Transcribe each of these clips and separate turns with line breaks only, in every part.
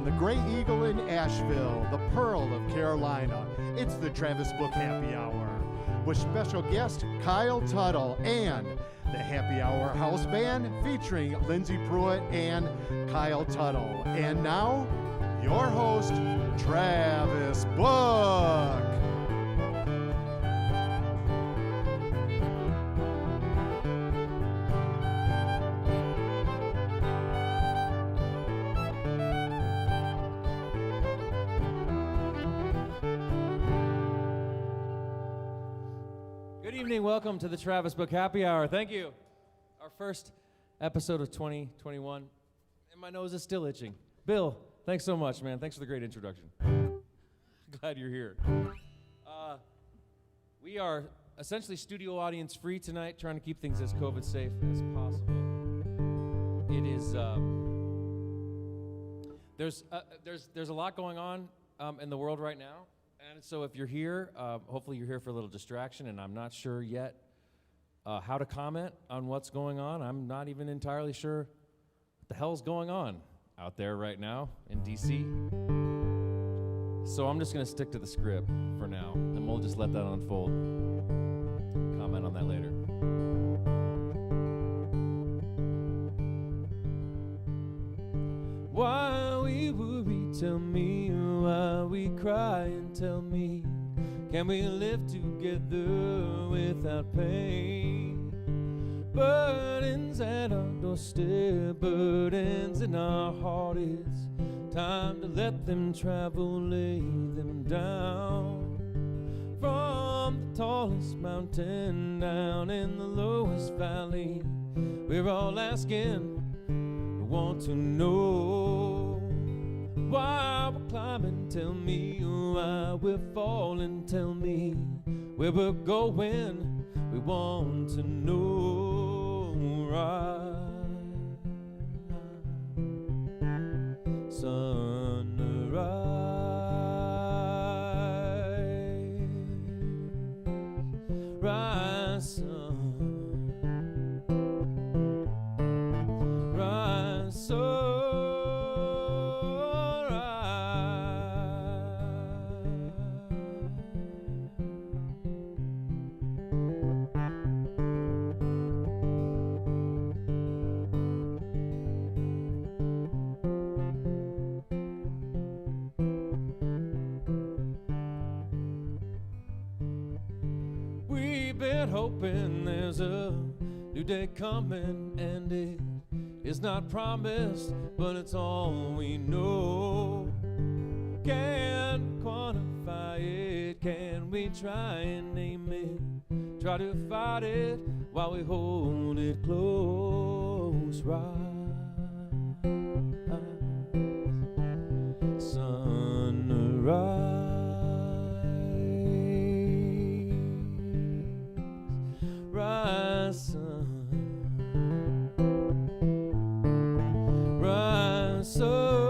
the Gray Eagle in Asheville, the Pearl of Carolina. It's the Travis Book Happy Hour with special guest Kyle Tuttle and the Happy Hour House Band featuring Lyndsay Pruett and Kyle Tuttle. And now, your host, Travis Book.
Good evening, welcome to the Travis Book Happy Hour. Thank you. Our first episode of 2021, and my nose is still itching. Bill, thanks so much, man. Thanks for the great introduction. Glad you're here. We are essentially studio audience free tonight, trying to keep things as COVID safe as possible. It is, there's a lot going on in the world right now. And so if you're here, hopefully you're here for a little distraction, and I'm not sure yet how to comment on what's going on. I'm not even entirely sure what the hell's going on out there right now in D.C. So I'm just going to stick to the script for now, and we'll just let that unfold. Comment on that later. Why we worry, tell me. Why we cry and tell me. Can we live together without pain? Burdens at our doorstep, burdens in our heart. It's time to let them travel, lay them down. From the tallest mountain down in the lowest valley, we're all asking, we want to know. Why we're climbing, tell me. Why we're falling, tell me. Where we're going, we want to know. Right. Sunrise, rise, sun, rise, sun. Hoping there's a new day coming, and it is not promised, but it's all we know. Can we quantify it? Can we try and name it? Try to fight it while we hold it close. Rise, sunrise. Rise, sun, rise, sun,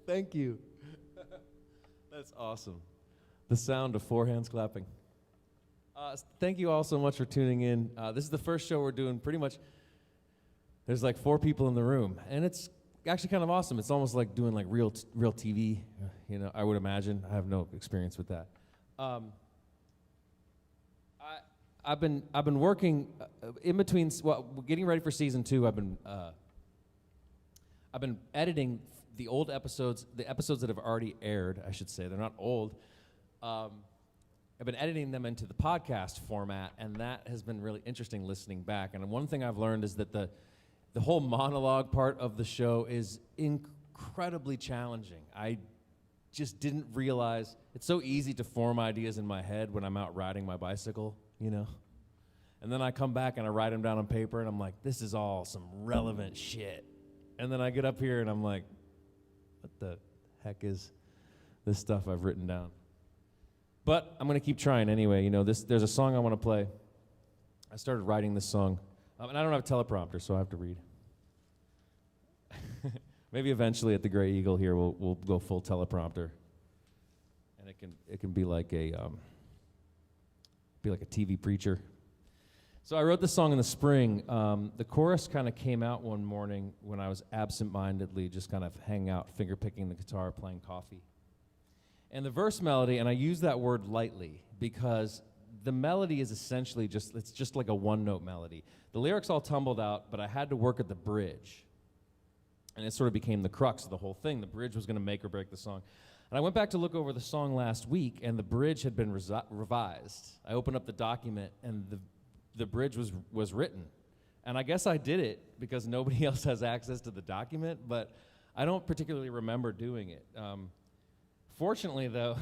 Thank you. That's awesome. The sound of four hands clapping. Thank you all so much for tuning in. This is the first show we're doing pretty much. There's like 4 people in the room, and it's actually kind of awesome. It's almost like doing like real TV, you know, I would imagine. I have no experience with that. I've been working in between, getting ready for season 2. I've been editing the old episodes, the episodes that have already aired, I should say. They're not old. I've been editing them into the podcast format, and that has been really interesting listening back. And one thing I've learned is that the whole monologue part of the show is incredibly challenging. I just didn't realize, it's so easy to form ideas in my head when I'm out riding my bicycle, you know? And then I come back and I write them down on paper, and I'm like, this is all some relevant shit. And then I get up here and I'm like, what the heck is this stuff I've written down? But I'm going to keep trying anyway. You know, there's a song I want to play. I started writing this song, and I don't have a teleprompter, so I have to read. Maybe eventually at the Gray Eagle here we'll go full teleprompter, and it can be like a TV preacher. So I wrote this song in the spring. The chorus kind of came out one morning when I was absent-mindedly just kind of hanging out, finger-picking the guitar, playing coffee. And the verse melody, and I use that word lightly because the melody is essentially it's just like a one-note melody. The lyrics all tumbled out, but I had to work at the bridge. And it sort of became the crux of the whole thing. The bridge was going to make or break the song. And I went back to look over the song last week, and the bridge had been revised. I opened up the document, and the bridge was written. And I guess I did it because nobody else has access to the document, but I don't particularly remember doing it. Fortunately, though,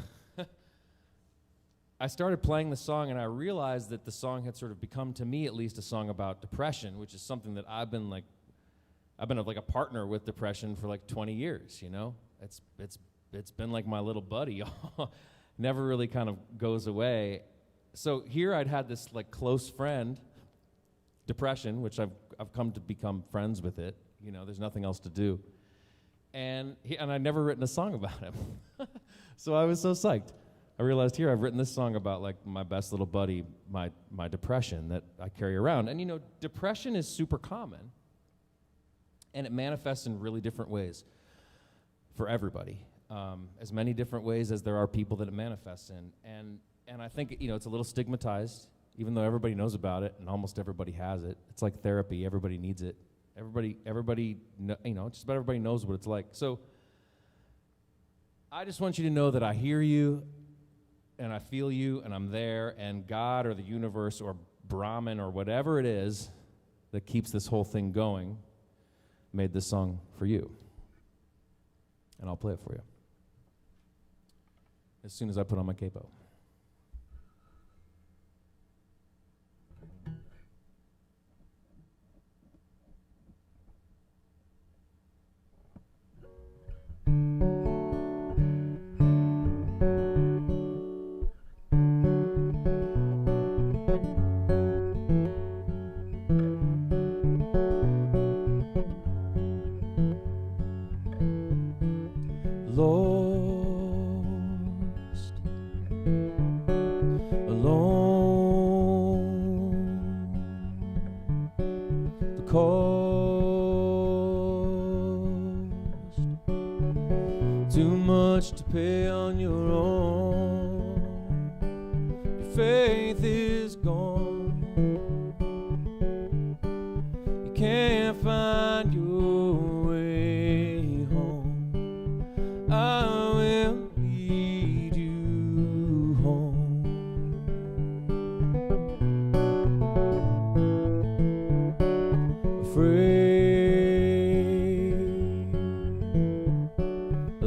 I started playing the song, and I realized that the song had sort of become, to me at least, a song about depression, which is something that I've been like a partner with depression for like 20 years, you know? It's been like my little buddy. Never really kind of goes away. So here I'd had this like close friend, depression, which I've come to become friends with it. You know, there's nothing else to do. And I'd never written a song about him. So I was so psyched. I realized here I've written this song about like my best little buddy, my depression that I carry around. And you know, depression is super common. And it manifests in really different ways for everybody. As many different ways as there are people that it manifests in. And I think, you know, it's a little stigmatized, even though everybody knows about it and almost everybody has it. It's like therapy. Everybody needs it. Everybody, you know, just about everybody knows what it's like. So I just want you to know that I hear you and I feel you and I'm there, and God or the universe or Brahman or whatever it is that keeps this whole thing going made this song for you. And I'll play it for you as soon as I put on my capo. Too much to pay on your own. Your faith is gone. You can't find your way home. I will lead you home. Afraid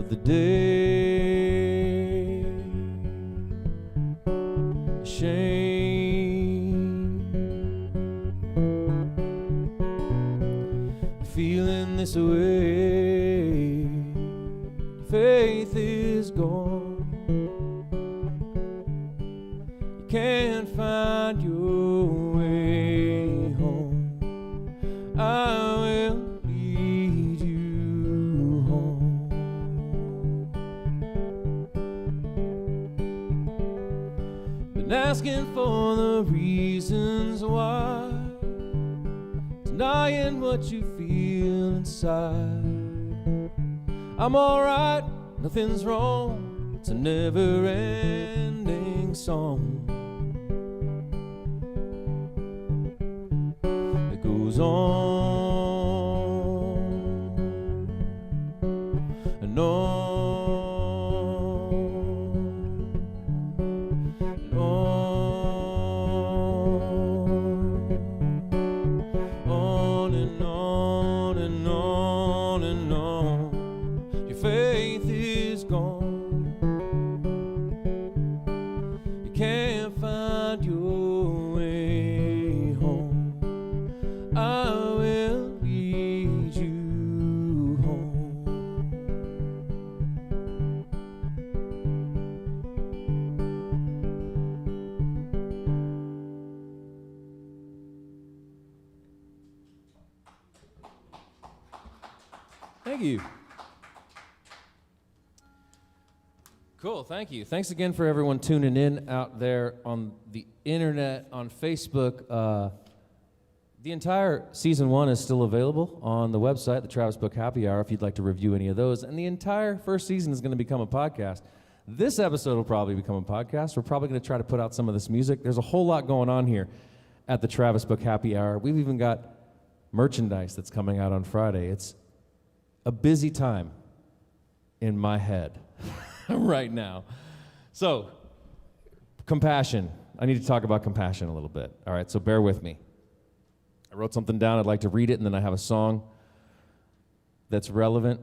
the day, shame, feeling this way, faith is gone, you can't find your way home, I will lead you home. Asking for the reasons why, denying what you feel inside. I'm alright, nothing's wrong, it's a never-ending song. It goes on and on. Find your way home. I will Thank you. Cool, thank you. Thanks again for everyone tuning in out there on the internet, on Facebook. The entire season 1 is still available on the website, the Travis Book Happy Hour, if you'd like to review any of those. And the entire first season is going to become a podcast. This episode will probably become a podcast. We're probably going to try to put out some of this music. There's a whole lot going on here at the Travis Book Happy Hour. We've even got merchandise that's coming out on Friday. It's a busy time in my head right now. So, compassion. I need to talk about compassion a little bit. All right, so bear with me. I wrote something down. I'd like to read it, and then I have a song that's relevant.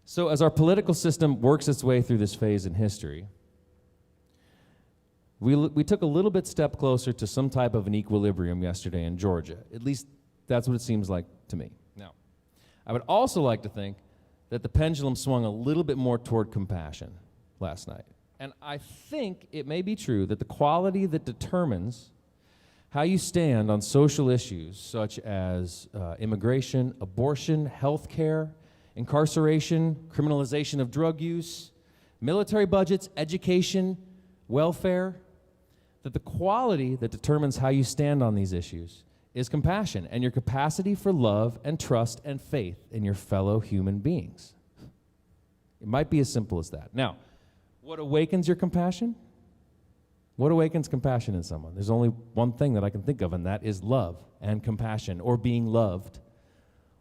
So, as our political system works its way through this phase in history, we took a little bit step closer to some type of an equilibrium yesterday in Georgia. At least that's what it seems like to me. Now, I would also like to think that the pendulum swung a little bit more toward compassion last night. And I think it may be true that the quality that determines how you stand on social issues such as immigration, abortion, healthcare, incarceration, criminalization of drug use, military budgets, education, welfare, that the quality that determines how you stand on these issues is compassion and your capacity for love and trust and faith in your fellow human beings. It might be as simple as that. Now, what awakens your compassion? What awakens compassion in someone? There's only one thing that I can think of, and that is love and compassion, or being loved,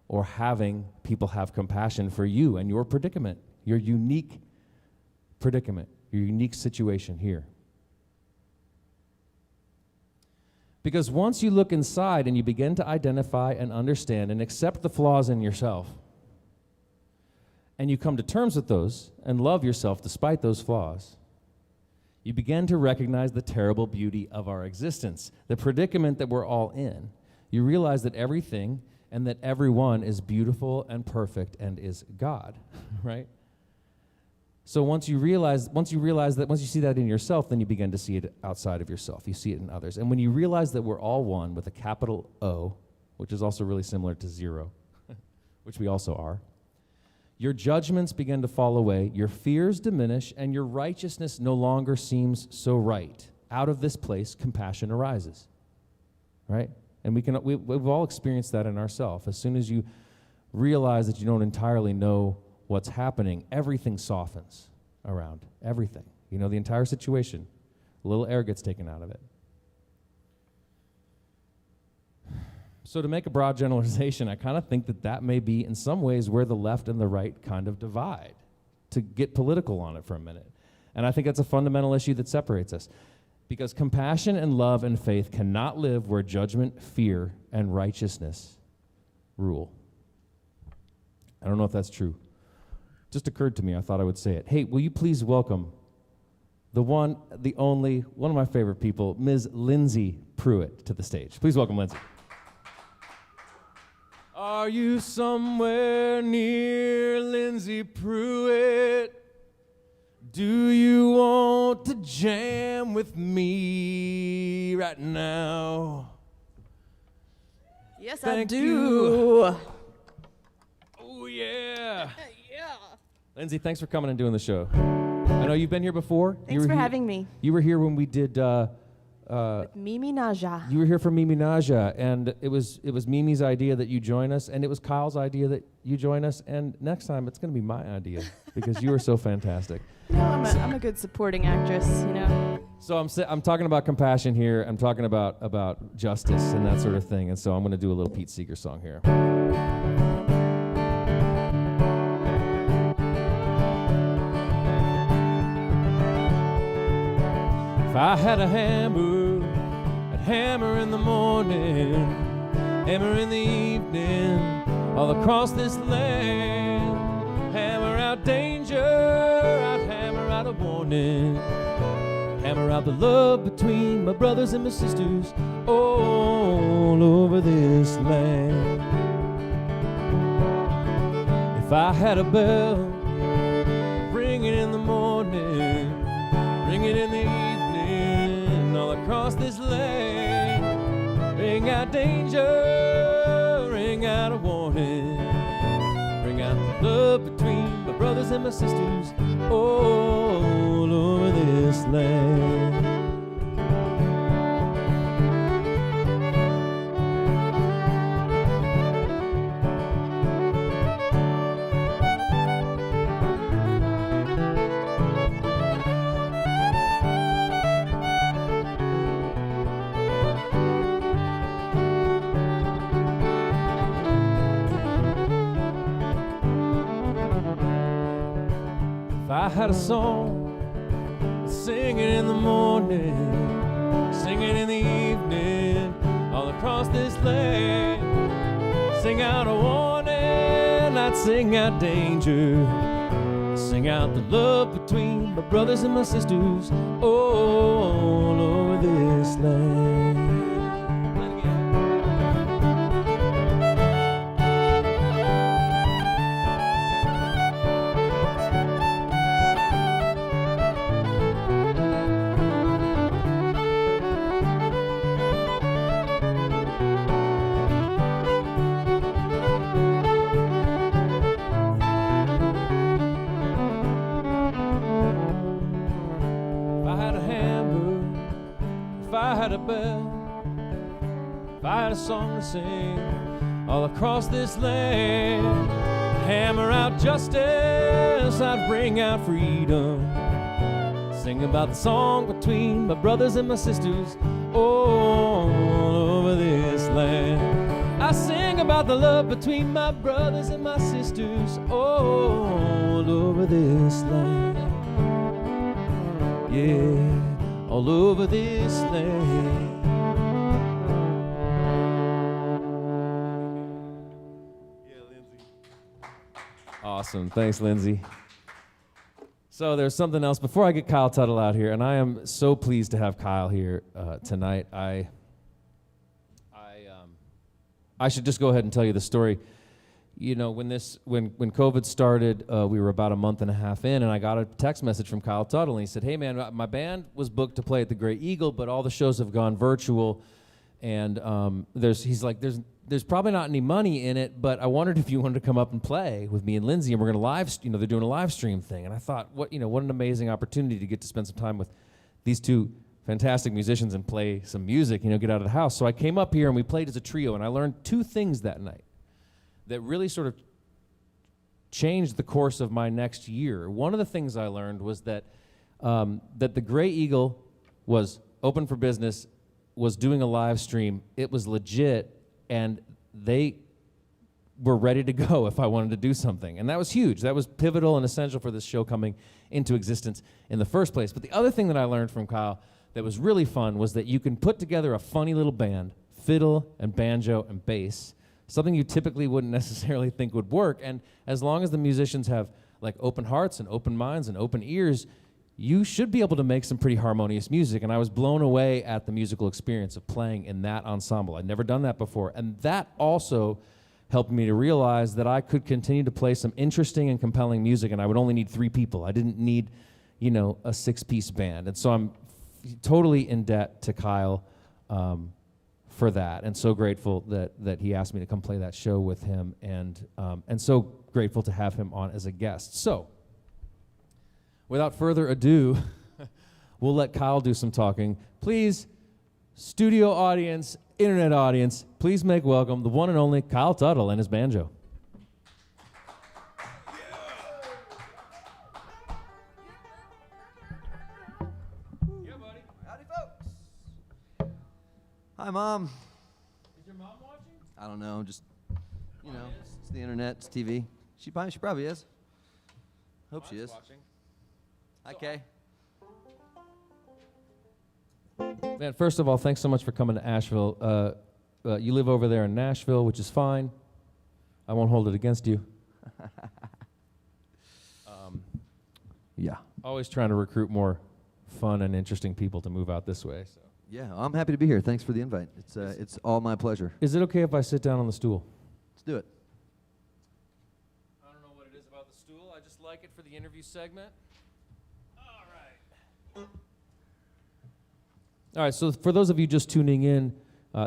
or having people have compassion for you and your predicament, your unique predicament, your unique situation here. Because once you look inside and you begin to identify and understand and accept the flaws in yourself, and you come to terms with those and love yourself despite those flaws, you begin to recognize the terrible beauty of our existence, the predicament that we're all in. You realize that everything and that everyone is beautiful and perfect and is God, right? So once you see that in yourself, then you begin to see it outside of yourself. You see it in others. And when you realize that we're all one with a capital O, which is also really similar to zero, which we also are, your judgments begin to fall away, your fears diminish, and your righteousness no longer seems so right. Out of this place, compassion arises, right? And we've all experienced that in ourselves. As soon as you realize that you don't entirely know what's happening, everything softens around, everything. You know, the entire situation, a little air gets taken out of it. So to make a broad generalization, I kind of think that may be in some ways where the left and the right kind of divide, to get political on it for a minute. And I think that's a fundamental issue that separates us. Because compassion and love and faith cannot live where judgment, fear, and righteousness rule. I don't know if that's true. Just occurred to me, I thought I would say it. Hey, will you please welcome the one, the only, one of my favorite people, Ms. Lyndsay Pruett, to the stage. Please welcome Lyndsay. Are you somewhere near, Lyndsay Pruett? Do you want to jam with me right now?
Yes,
Thank
I do.
you. Oh, yeah.
Yeah.
Lyndsay, thanks for coming and doing the show. I know you've been here before.
Thanks for having me.
You were here when we did...
With Mimi Naja.
You were here for Mimi Naja, and it was Mimi's idea that you join us, and it was Kyle's idea that you join us, and next time it's going to be my idea because you are so fantastic.
No, I'm a good supporting actress, you know.
So I'm talking about compassion here. I'm talking about justice and that sort of thing, and so I'm going to do a little Pete Seeger song here. If I had a hammer, I'd hammer in the morning, hammer in the evening, all across this land. Hammer out danger, I'd hammer out a warning. Hammer out the love between my brothers and my sisters all over this land. If I had a bell, ring it in the morning, ring it in the evening, all across this land. Ring out danger, ring out a warning. out the love between my brothers and my sisters all over this land. I had a song, sing it in the morning, sing it in the evening, all across this land. Sing out a warning, I'd sing out danger, sing out the love between my brothers and my sisters all over this land. If I had a song to sing all across this land, hammer out justice, I'd bring out freedom. Sing about the song between my brothers and my sisters all over this land. I sing about the love between my brothers and my sisters all over this land. Yeah, all over this land. Awesome. Thanks, Lyndsay. So there's something else. Before I get Kyle Tuttle out here, and I am so pleased to have Kyle here tonight, I should just go ahead and tell you the story. You know, when COVID started, we were about a month and a half in, and I got a text message from Kyle Tuttle, and he said, "Hey, man, my band was booked to play at the Grey Eagle, but all the shows have gone virtual, and there's probably not any money in it, but I wondered if you wanted to come up and play with me and Lyndsay, and we're going to live, they're doing a live stream thing." And I thought, what an amazing opportunity to get to spend some time with these two fantastic musicians and play some music, get out of the house. So I came up here and we played as a trio, and I learned two things that night that really sort of changed the course of my next year. One of the things I learned was that the Grey Eagle was open for business, was doing a live stream. It was legit, and they were ready to go if I wanted to do something. And that was huge. That was pivotal and essential for this show coming into existence in the first place. But the other thing that I learned from Kyle that was really fun was that you can put together a funny little band, fiddle and banjo and bass, something you typically wouldn't necessarily think would work. And as long as the musicians have like open hearts and open minds and open ears, you should be able to make some pretty harmonious music. And I was blown away at the musical experience of playing in that ensemble. I'd never done that before. And that also helped me to realize that I could continue to play some interesting and compelling music, and I would only need 3 people. I didn't need, a 6-piece band. And so I'm totally in debt to Kyle for that, and so grateful that he asked me to come play that show with him, and so grateful to have him on as a guest. So, without further ado, we'll let Kyle do some talking. Please, studio audience, internet audience, please make welcome the one and only Kyle Tuttle and his banjo. Yeah, buddy.
Howdy, folks. Hi, Mom.
Is your mom watching?
I don't know, just, it's the internet, it's TV. She probably is. Hope she is.
Watching.
Hi, Kay.
Man, first of all, thanks so much for coming to Asheville. You live over there in Nashville, which is fine. I won't hold it against you.
Yeah.
Always trying to recruit more fun and interesting people to move out this way. So.
Yeah, I'm happy to be here. Thanks for the invite. It's all my pleasure.
Is it okay if I sit down on the stool?
Let's do it.
I don't know what it is about the stool. I just like it for the interview segment. All right, so for those of you just tuning in,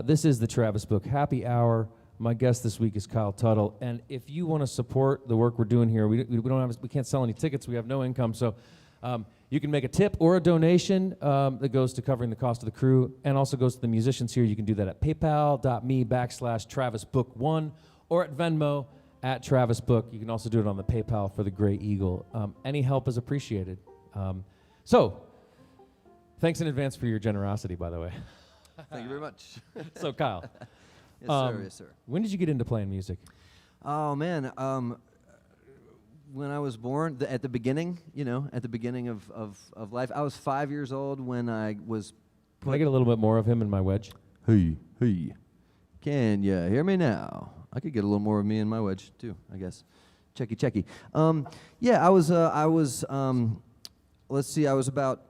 this is the Travis Book Happy Hour. My guest this week is Kyle Tuttle, and if you want to support the work we're doing here, we can't sell any tickets. We have no income, so you can make a tip or a donation that goes to covering the cost of the crew, and also goes to the musicians here. You can do that at paypal.me/TravisBook1 or at Venmo @TravisBook. You can also do it on the PayPal for the Gray Eagle. Any help is appreciated. So, thanks in advance for your generosity, by the way.
Thank you very much.
So, Kyle.
Yes, sir. Yes, sir.
When did you get into playing music?
Oh, man. When I was born, at the beginning, at the beginning of life, I was 5 years old when I was
Can I get a little bit more of him in my wedge?
Hey. Can you hear me now? I could get a little more of me in my wedge, too, I guess. Checky. Yeah, I was, let's see, I was about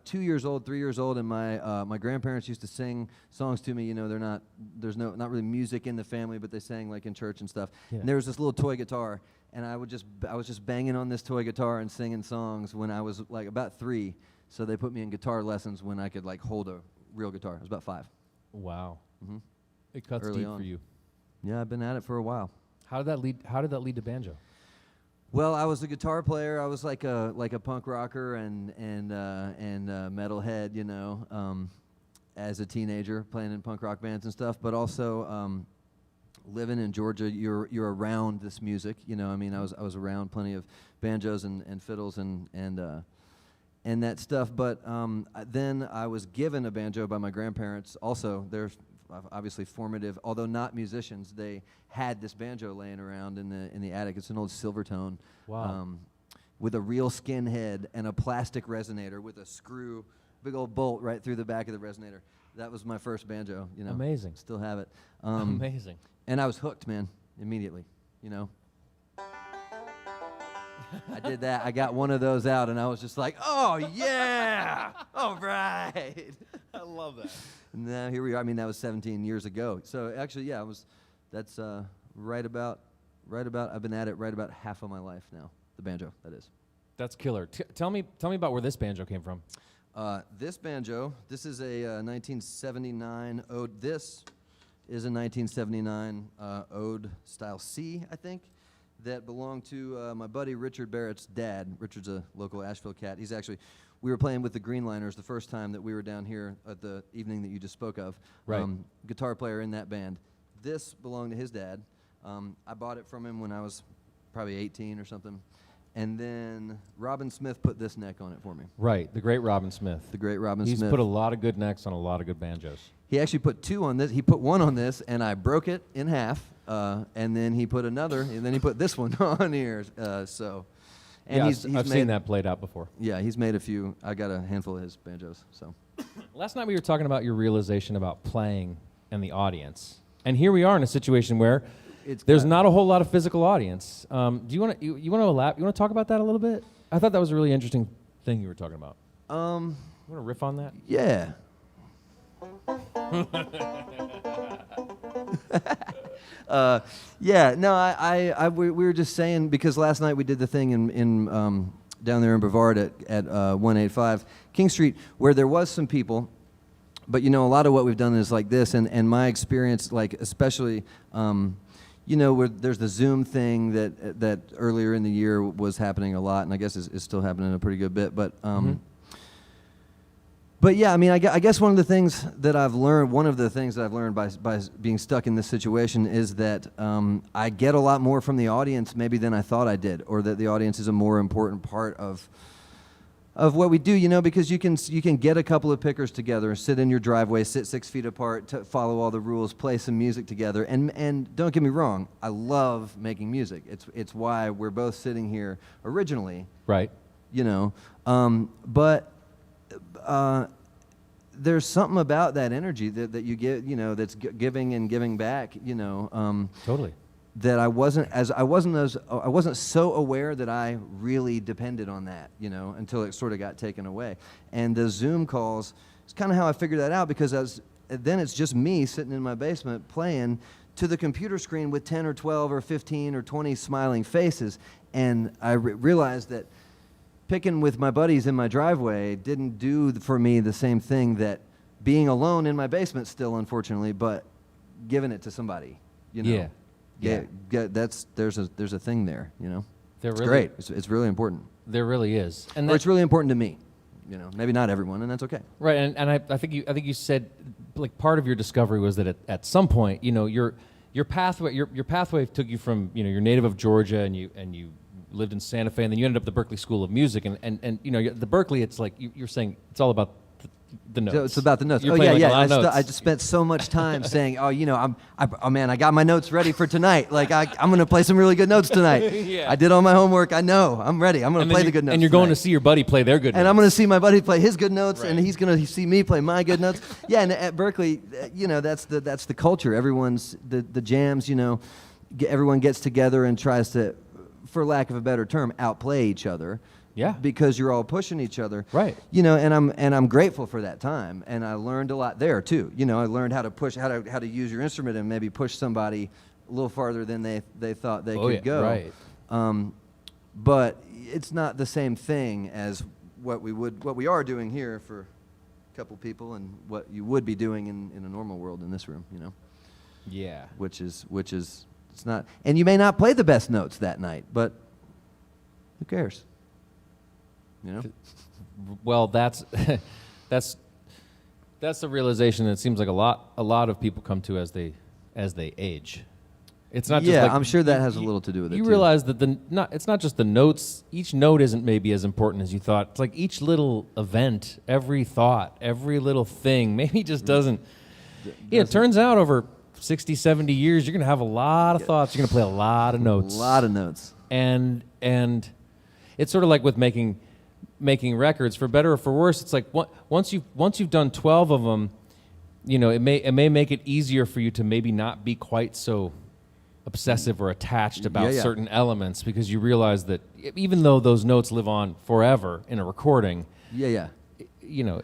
2 years old, 3 years old, and my grandparents used to sing songs to me. There's not really music in the family, but they sang like in church and stuff.
Yeah.
And there was this little toy guitar, and I was just banging on this toy guitar and singing songs when I was like about 3. So they put me in guitar lessons when I could like hold a real guitar. I was about 5.
Wow.
Mm-hmm.
It cuts
Early
deep
on.
for you.
Yeah, I've been at it for a while.
How did that lead to banjo?
Well, I was a guitar player. I was like a punk rocker and metalhead, as a teenager, playing in punk rock bands and stuff. But also living in Georgia, you're around this music. I was around plenty of banjos and fiddles and that stuff. But then I was given a banjo by my grandparents. Also, they're obviously formative, although not musicians. They had this banjo laying around in the attic. It's an old Silvertone.
Wow.
With a real skin head and a plastic resonator with a screw, big old bolt right through the back of the resonator. That was my first banjo.
Amazing.
Still have it.
Amazing.
And I was hooked, man, immediately. I did that. I got one of those out, and I was just like, oh, yeah. All right.
I love that.
And now here we are. That was 17 years ago. So actually, yeah, that's right about, I've been at it right about half of my life now. The banjo, that is.
That's killer. Tell me about where this banjo came from.
This banjo, this is a 1979 ode. This is a 1979 ode style C, I think, that belonged to my buddy Richard Barrett's dad. Richard's a local Asheville cat. We were playing with the Greenliners the first time that we were down here at the evening that you just spoke of.
Right.
Guitar player in that band. This belonged to his dad. I bought it from him when I was probably 18 or something. And then Robin Smith put this neck on it for me.
Right, the great Robin Smith.
The great Robin
He's
Smith.
put a lot of good necks on a lot of good banjos.
He actually put 2 on this. He put 1 on this, and I broke it in half. And then he put another, and then he put this one on here. And
yeah,
he's
I've seen that played out before.
Yeah, he's made a few. I got a handful of his banjos. So
Last night we were talking about your realization about playing and the audience. And here we are in a situation where there's not a whole lot of physical audience. Do you want to talk about that a little bit? I thought that was a really interesting thing you were talking about. You want to riff on that?
Yeah. Yeah. No, we were just saying, because last night we did the thing in down there in Brevard at 185 King Street, where there was some people. But a lot of what we've done is like this, and my experience, like especially, where there's the Zoom thing that earlier in the year was happening a lot, and I guess is still happening a pretty good bit. But but yeah, I guess one of the things that I've learned by being stuck in this situation is that I get a lot more from the audience maybe than I thought I did, or that the audience is a more important part of what we do, because you can get a couple of pickers together, sit in your driveway, sit 6 feet apart, follow all the rules, play some music together, and don't get me wrong, I love making music. It's why we're both sitting here originally.
Right.
But there's something about that energy that you get, that's giving and giving back,
Totally.
that I wasn't so aware that I really depended on that, until it sort of got taken away. And the Zoom calls, it's kind of how I figured that out, because then it's just me sitting in my basement playing to the computer screen with 10 or 12 or 15 or 20 smiling faces. And I realized that picking with my buddies in my driveway didn't do for me the same thing that being alone in my basement still, unfortunately, but giving it to somebody. You know. There's a thing there. You know. It's great. It's really important.
There really is, and
it's really important to me. You know, maybe not everyone, and that's okay.
Right, and I think you said, like, part of your discovery was that at some point, you know, your pathway took you from, you know, you're native of Georgia, and you lived in Santa Fe, and then you ended up at the Berklee School of Music, and you know, the Berklee, it's like you're saying it's all about the notes.
So it's about the notes.
You're playing,
yeah.
like, a lot of notes.
I just spent so much time saying, oh, you know, I got my notes ready for tonight. Like I'm going to play some really good notes tonight.
Yeah.
I did all my homework. I know. I'm ready. I'm going to play the good notes.
And you're going to see your buddy play their good notes.
And I'm going to see my buddy play his good notes,
Right.
and he's going to see me play my good notes. Yeah, and at Berklee, you know, that's the culture. Everyone's the jams. You know, everyone gets together and tries to, for lack of a better term, outplay each other.
Yeah.
Because you're all pushing each other.
Right.
You know, and I'm grateful for that time, and I learned a lot there too. You know, I learned how to push, how to use your instrument and maybe push somebody a little farther than they thought they could go.
Right.
But it's not the same thing as what we are doing here for a couple people, and what you would be doing in a normal world in this room. You know.
Yeah.
Which is it's not, and you may not play the best notes that night, but who cares? You know?
Well, that's the realization that it seems like a lot of people come to as they age. It's not just like,
I'm sure that has a little to do with it.
You
too.
realize that it's not just the notes. Each note isn't maybe as important as you thought. It's like each little event, every thought, every little thing maybe just doesn't. Yeah, it turns out over 60, 70 years, you're going to have a lot of thoughts. You're going to play a lot of notes.
A lot of notes.
And it's sort of like with making records, for better or for worse. It's like once you've done 12 of them, you know, it may make it easier for you to maybe not be quite so obsessive or attached about certain elements, because you realize that even though those notes live on forever in a recording, you know,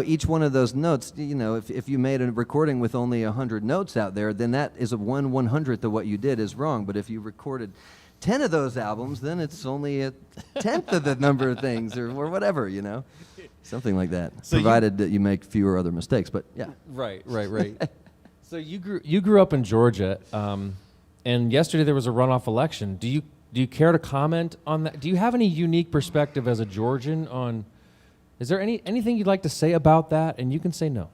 each one of those notes, you know, if you made a recording with only 100 notes out there, then that is a 1/100th of what you did is wrong. But if you recorded 10 of those albums, then it's only a 10th of the number of things, or whatever, you know, something like that. So provided that you make fewer other mistakes, but yeah. Right. So you grew up in Georgia, and yesterday there was a runoff election. Do you care to comment on that? Do you have any unique perspective as a Georgian on? Is there anything you'd like to say about that? And you can say no.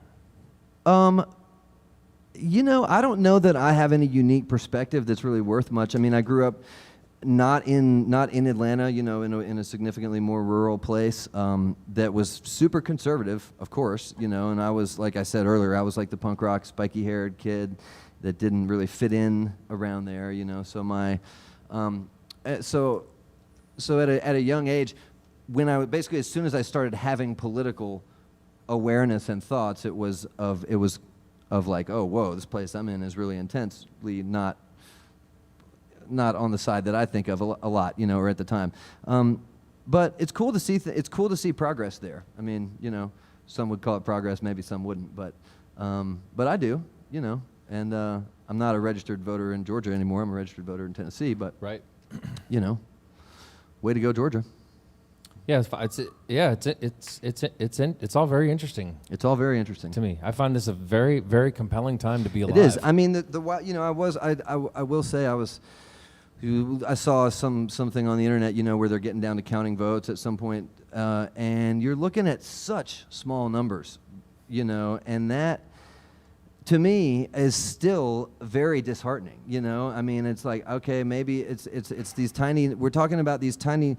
You know, I don't know that I have any unique perspective that's really worth much. I mean, I grew up not in Atlanta, you know, in a significantly more rural place that was super conservative, of course, you know, and I was, like I said earlier, I was like the punk rock, spiky-haired kid that didn't really fit in around there, you know. So so at a young age, when I basically, as soon as I started having political awareness and thoughts, it was of like, oh, whoa, this place I'm in is really intensely not on the side that I think of a lot, you know, or at the time. But it's cool to see progress there. I mean, you know, some would call it progress, maybe some wouldn't, but I do, you know, and I'm not a registered voter in Georgia anymore. I'm a registered voter in Tennessee, but
right,
you know, way to go, Georgia.
Yeah, it's all very interesting.
It's all very interesting
to me. I find this a very, very compelling time to be alive.
It is. I mean, you know, I will say I saw something on the internet, you know, where they're getting down to counting votes at some point, and you're looking at such small numbers, you know, and that, to me, is still very disheartening. You know, I mean, it's like, okay, maybe it's these tiny. We're talking about these tiny.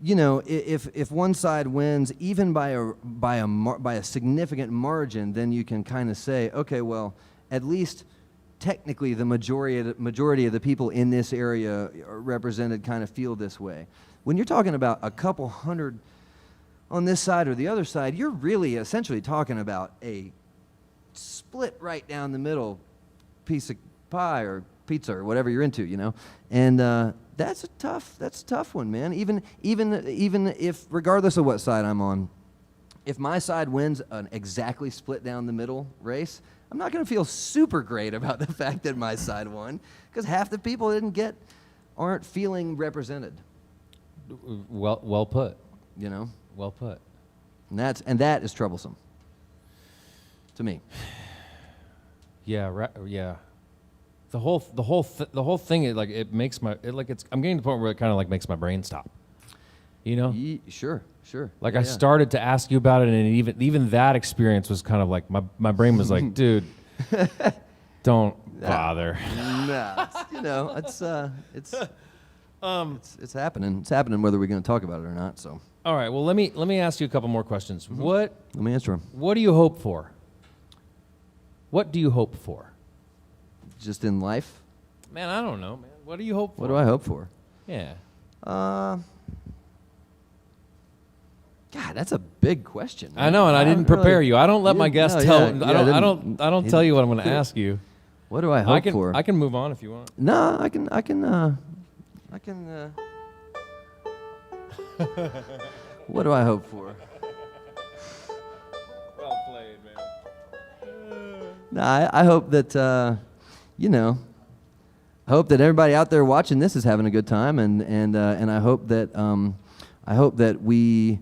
You know, if one side wins, even by a significant margin, then you can kind of say, okay, well, at least technically the majority of the people in this area represented kind of feel this way. When you're talking about a couple hundred on this side or the other side, you're really essentially talking about a split right down the middle piece of pie or pizza or whatever you're into, you know, and that's a tough one, man. Even if, regardless of what side I'm on, if my side wins an exactly split down the middle race, I'm not going to feel super great about the fact that my side won, because half the people aren't feeling represented.
Well put.
You know.
Well put.
And that is troublesome to me.
Yeah. The whole thing is like I'm getting to the point where it kind of like makes my brain stop. You know?
Sure.
Like I started to ask you about it, and even that experience was kind of like my brain was like, dude, don't bother.
Nah, it's happening. It's happening whether we're going to talk about it or not. So.
All right. Well, let me ask you a couple more questions.
Mm-hmm.
Let
me answer them.
What do you hope for? What do you hope for?
Just in life?
Man, I don't know, man. What do you hope for?
What do I hope for?
Yeah.
God, that's a big question. Man.
I know, and I didn't prepare you. I don't let my guests tell. I don't tell you what I'm going to ask you.
What do I hope for?
I can move on if you want.
No, I can. What do I hope for?
Well played, man.
No, I hope that I hope that everybody out there watching this is having a good time, and I hope that we,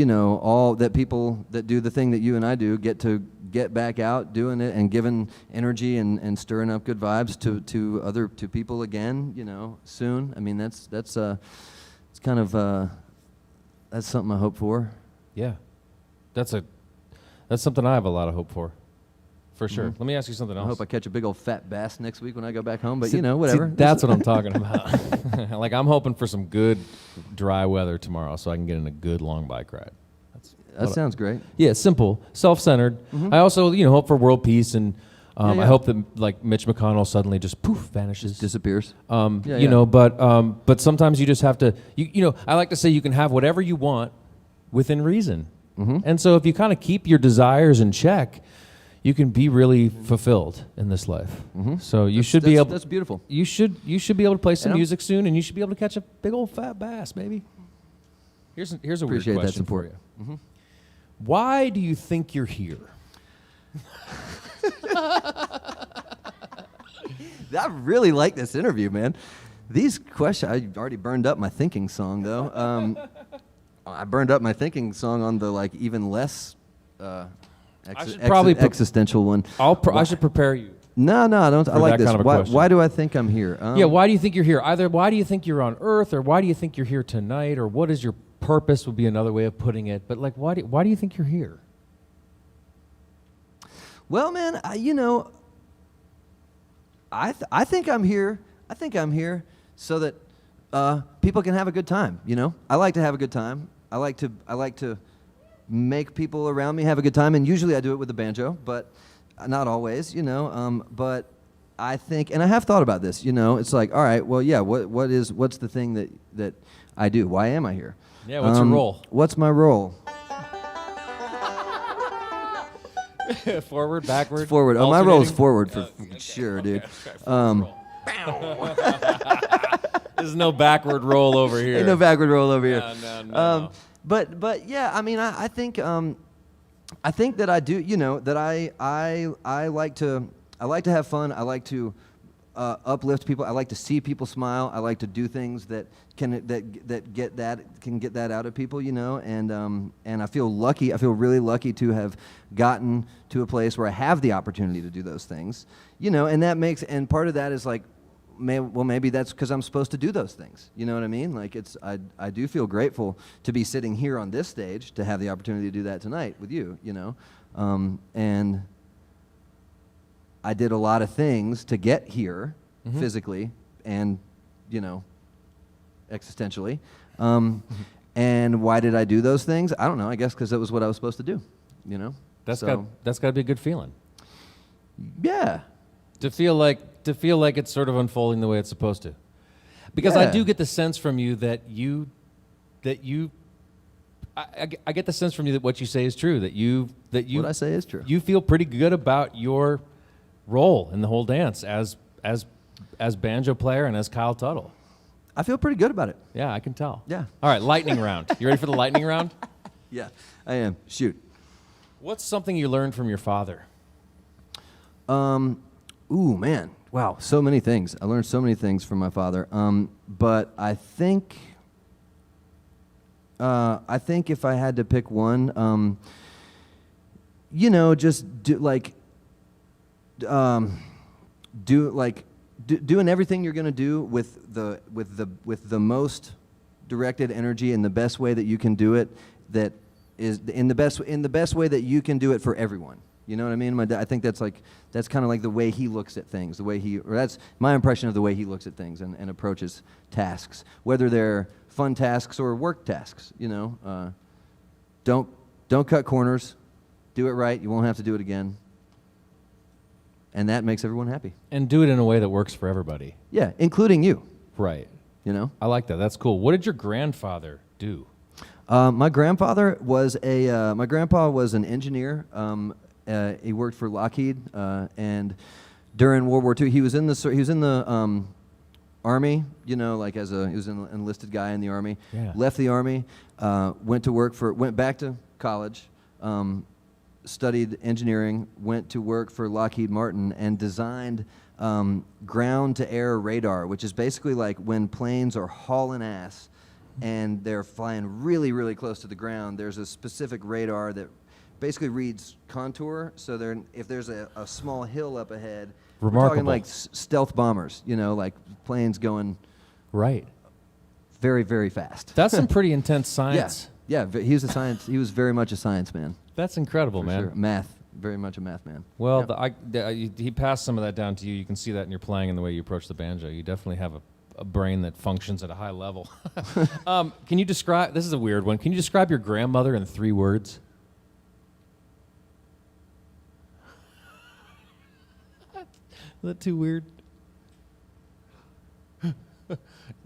all that people that do the thing that you and I do get back out doing it and giving energy and stirring up good vibes to people again, soon. I mean, that's it's kind of that's something I hope for.
Yeah, that's something I have a lot of hope for sure. Let me ask you something else.
I hope I catch a big old fat bass next week when I go back home, but
See,
whatever.
that's what I'm talking about. Like I'm hoping for some good dry weather tomorrow so I can get in a good long bike ride.
That sounds great.
Yeah, simple, self-centered.
Mm-hmm.
I also, hope for world peace, and I hope that like Mitch McConnell suddenly just poof vanishes,
just disappears.
But sometimes you just have to. I like to say you can have whatever you want within reason, and so if you kind of keep your desires in check, you can be really fulfilled in this life. So you should be able.
That's beautiful.
You should be able to play some music soon, and you should be able to catch a big old fat bass, baby. Here's a weird
Appreciate
question
that support.
for you. Why do you think you're here?
I really like this interview, man. These questions, I already burned up my thinking song, though. I burned up my thinking song on the even less existential one.
I should prepare you.
No, I don't. I like this.
Kind of
Why do I think I'm here?
Why do you think you're here? Either why do you think you're on Earth, or why do you think you're here tonight, or what is your purpose? Would be another way of putting it. But why do you think you're here?
Well, man, I think I'm here. I think I'm here so that people can have a good time. I like to have a good time. I like to make people around me have a good time, and usually I do it with the banjo, but not always. But I think, and I have thought about this. It's like, all right, well, yeah. What's the thing that I do? Why am I here?
Yeah. What's your role?
What's my role?
Forward, backward.
It's forward. Oh, my role is forward for sure, dude.
There's no backward roll over here.
Ain't no backward roll over here.
No.
But yeah, I mean, I think that I do. That I like to have fun. I like to uplift people. I like to see people smile. I like to do things that can get that out of people. And I feel lucky. I feel really lucky to have gotten to a place where I have the opportunity to do those things. And that makes, and part of that is like, maybe that's because I'm supposed to do those things. You know what I mean? Like I do feel grateful to be sitting here on this stage to have the opportunity to do that tonight with you. And I did a lot of things to get here physically and, existentially. And why did I do those things? I don't know. I guess because it was what I was supposed to do.
That's got to be a good feeling.
Yeah.
To feel like it's sort of unfolding the way it's supposed to. Because I do get the sense from you that I get the sense from you that what you say is true. What I say is true. You feel pretty good about your role in the whole dance as banjo player and as Kyle Tuttle.
I feel pretty good about it.
Yeah, I can tell.
Yeah.
All right, lightning round. You ready for the lightning round?
Yeah, I am. Shoot.
What's something you learned from your father?
Ooh, man. Wow, so many things. I learned so many things from my father. But I think if I had to pick one, just do, doing everything you're gonna do with the most directed energy in the best way that you can do it. That is in the best way that you can do it for everyone. You know what I mean? I think that's kind of like the way he looks at things. That's my impression of the way he looks at things and approaches tasks, whether they're fun tasks or work tasks. You know, don't cut corners. Do it right. You won't have to do it again. And that makes everyone happy.
And do it in a way that works for everybody.
Yeah, including you.
Right.
You know?
I like that. That's cool. What did your grandfather do?
My grandpa was an engineer. He worked for Lockheed, and during World War II, he was in the Army. You know, like he was an enlisted guy in the Army.
Yeah.
Left the Army, went back to college, studied engineering, went to work for Lockheed Martin, and designed ground-to-air radar, which is basically like when planes are hauling ass and they're flying really, really close to the ground. There's a specific radar that basically reads contour. So if there's a small hill up ahead, we're talking like stealth bombers. You know, like planes going
right
very, very fast.
That's some pretty intense science.
Yeah. He was a science. He was very much a science man.
That's incredible, man.
Sure. Math, very much a math man.
Well, he passed some of that down to you. You can see that in your playing and the way you approach the banjo. You definitely have a brain that functions at a high level. Can you describe? This is a weird one. Can you describe your grandmother in 3 words? Is that too weird?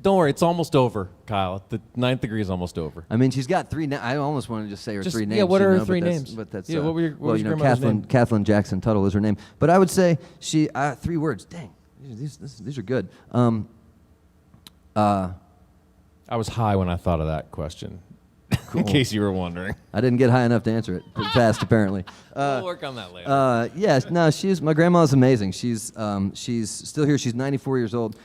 Don't worry, it's almost over, Kyle. The 9th degree is almost over.
I mean, she's got 3 I almost wanted to just say her 3 names.
Yeah, what are her
know,
3 names?
But that's,
what were your, what was your grandmother's name?
Kathleen Jackson Tuttle is her name. But I would say 3 words. Dang, these are good.
I was high when I thought of that question.
Cool.
In case you were wondering.
I didn't get high enough to answer it fast, apparently.
We'll work on that later.
Yes, no, my grandma's amazing. She's still here. She's 94 years old.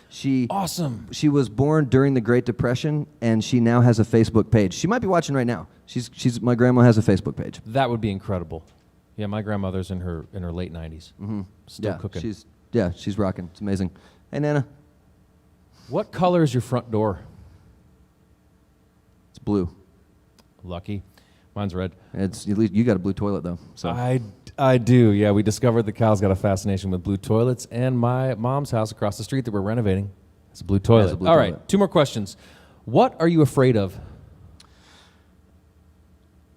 Awesome.
She was born during the Great Depression, and she now has a Facebook page. She might be watching right now. My grandma has a Facebook page.
That would be incredible. Yeah, my grandmother's in her late 90s.
Mm-hmm.
Still cooking.
She's rocking. It's amazing. Hey, Nana.
What color is your front door?
It's blue.
Lucky. Mine's red.
You got a blue toilet though. So
I do. Yeah, we discovered that Kyle's got a fascination with blue toilets, and my mom's house across the street that we're renovating has a blue toilet. All right, 2 more questions. What are you afraid of?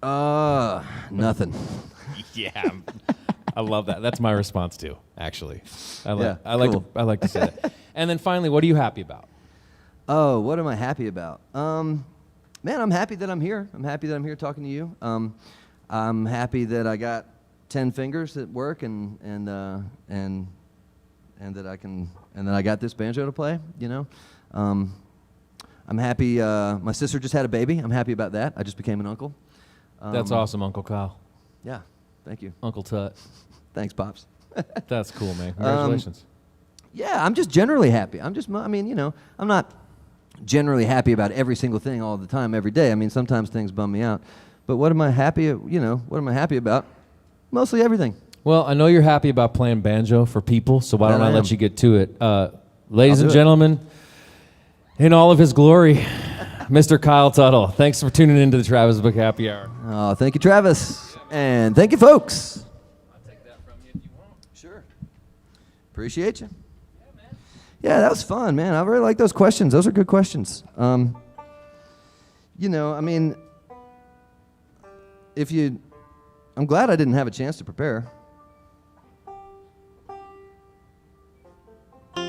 Nothing.
Yeah. I love that. That's my response too, actually. I like to say that. And then finally, what are you happy about?
Oh, what am I happy about? Man, I'm happy that I'm here. I'm happy that I'm here talking to you. I'm happy that I got 10 fingers at work and that I got this banjo to play. You know, I'm happy. My sister just had a baby. I'm happy about that. I just became an uncle.
That's awesome, Uncle Kyle.
Yeah, thank you,
Uncle Tut.
Thanks, Pops.
That's cool, man. Congratulations.
Yeah, I'm just generally happy. I'm not generally happy about every single thing all the time, every day. I mean, sometimes things bum me out. But what am I happy about? Mostly everything.
Well, I know you're happy about playing banjo for people, so why don't I let you get to it? Ladies and gentlemen, in all of his glory, Mr. Kyle Tuttle. Thanks for tuning into the Travis Book Happy Hour.
Oh, thank you, Travis. And thank you, folks.
I'll take that from you if you want.
Sure. Appreciate you. Yeah, that was fun, man. I really like those questions. Those are good questions. I'm glad I didn't have a chance to prepare. Do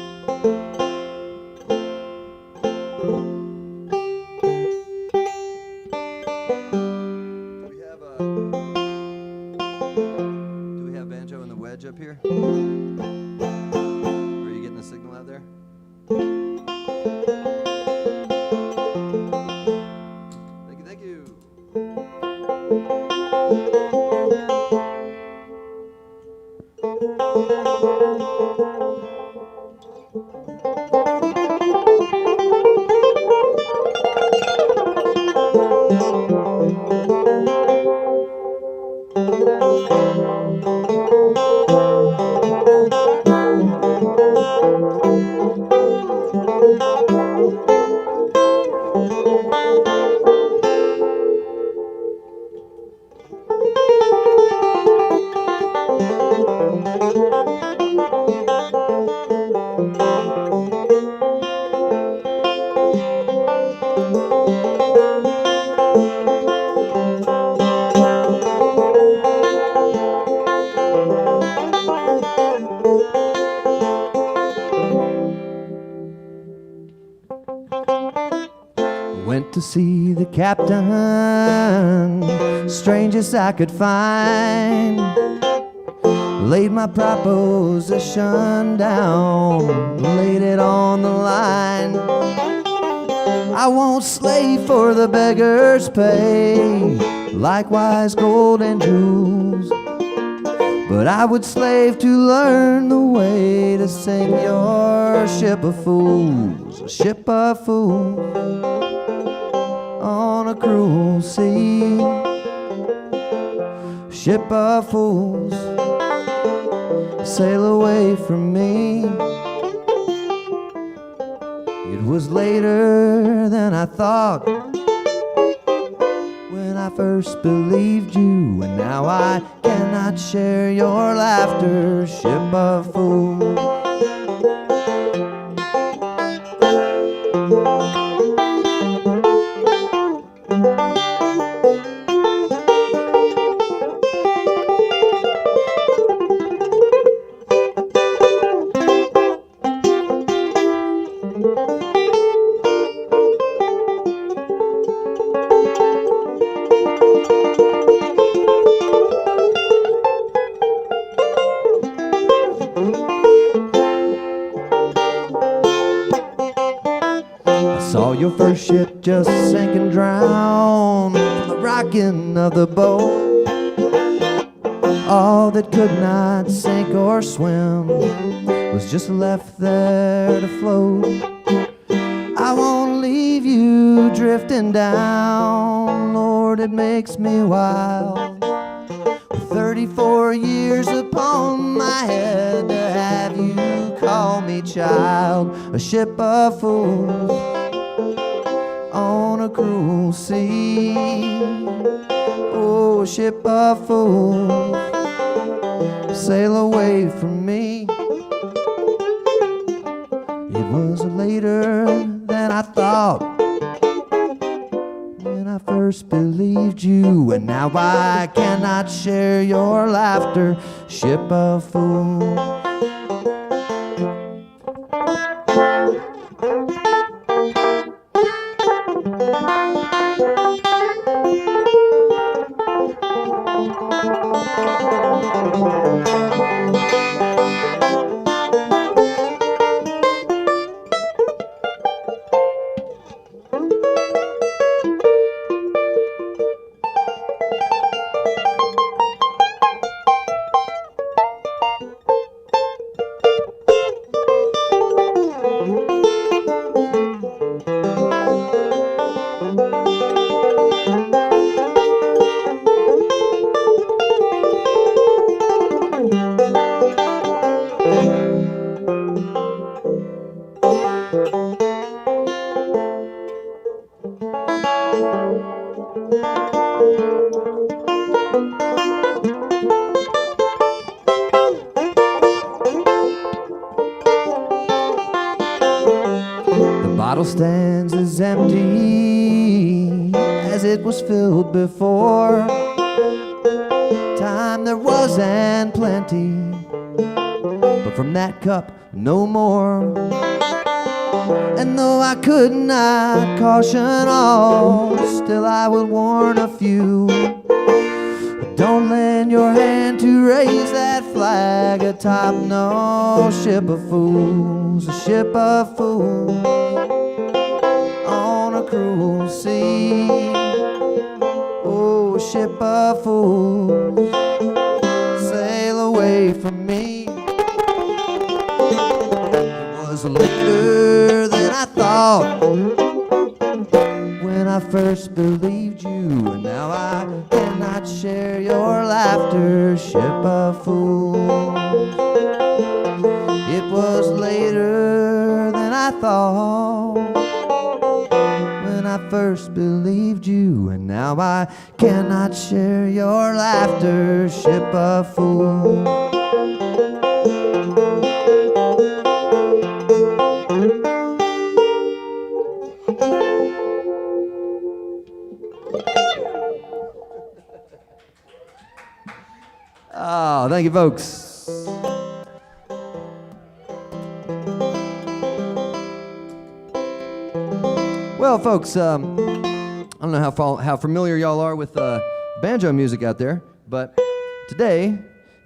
we have banjo in the wedge up here? Are you getting the signal out there? Thank you. Thank you. Went to see the captain, strangest I could find. Laid my proposition down, laid it on the line. I won't slave for the beggar's pay, likewise gold and jewels, but I would slave to learn the way to sink your ship of fools, a ship of fools on a cruel sea. Ship of fools, sail away from me. It was later than I thought when I first believed you, and now I cannot share your laughter, ship of fools. Saw your first ship just sink and drown from the rocking of the boat. All that could not sink or swim was just left there to float. I won't leave you drifting down, Lord, it makes me wild. With 34 years upon my head to have you call me child, a ship of fools on a cruel sea. Oh, ship of fools, sail away from me. It was later than I thought when I first believed you, and now I cannot share your laughter, ship of fools. The bottle stands as empty as it was filled before. Time there was and plenty, but from that cup no more. And though I could not caution all, still I will warn a few. Don't lend your hand to raise that flag atop no ship of fools, a ship of fools on a cruel sea. Oh, ship of fools, sail away from me. It was later than I thought when I first believed you, and now I cannot share your laughter, ship of fools. It was later than I thought when I first believed you, and now I cannot share your laughter, ship of fools. you, folks. Well, folks, I don't know how familiar y'all are with banjo music out there, but today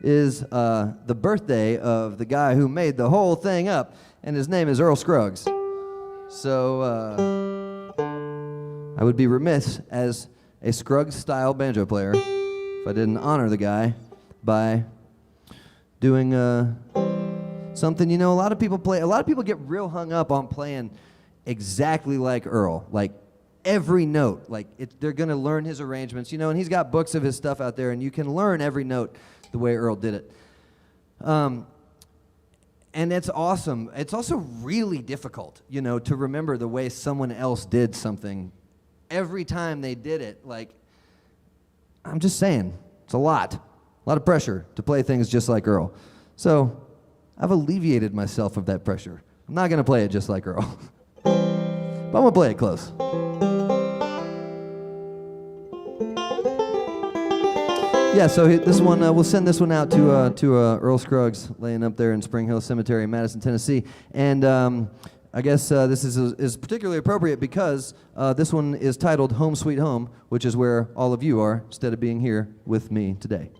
is the birthday of the guy who made the whole thing up, and his name is Earl Scruggs. So I would be remiss as a Scruggs-style banjo player if I didn't honor the guy by doing something. You know, a lot of people get real hung up on playing exactly like Earl, like every note, like they're gonna learn his arrangements, you know, and he's got books of his stuff out there, and you can learn every note the way Earl did it. And it's awesome. It's also really difficult, you know, to remember the way someone else did something every time they did it. Like, I'm just saying, it's a lot of pressure to play things just like Earl. So I've alleviated myself of that pressure. I'm not gonna play it just like Earl. But I'm gonna play it close. Yeah, so this one, we'll send this one out to Earl Scruggs, laying up there in Spring Hill Cemetery in Madison, Tennessee. And I guess this is particularly appropriate because this one is titled Home Sweet Home, which is where all of you are, instead of being here with me today.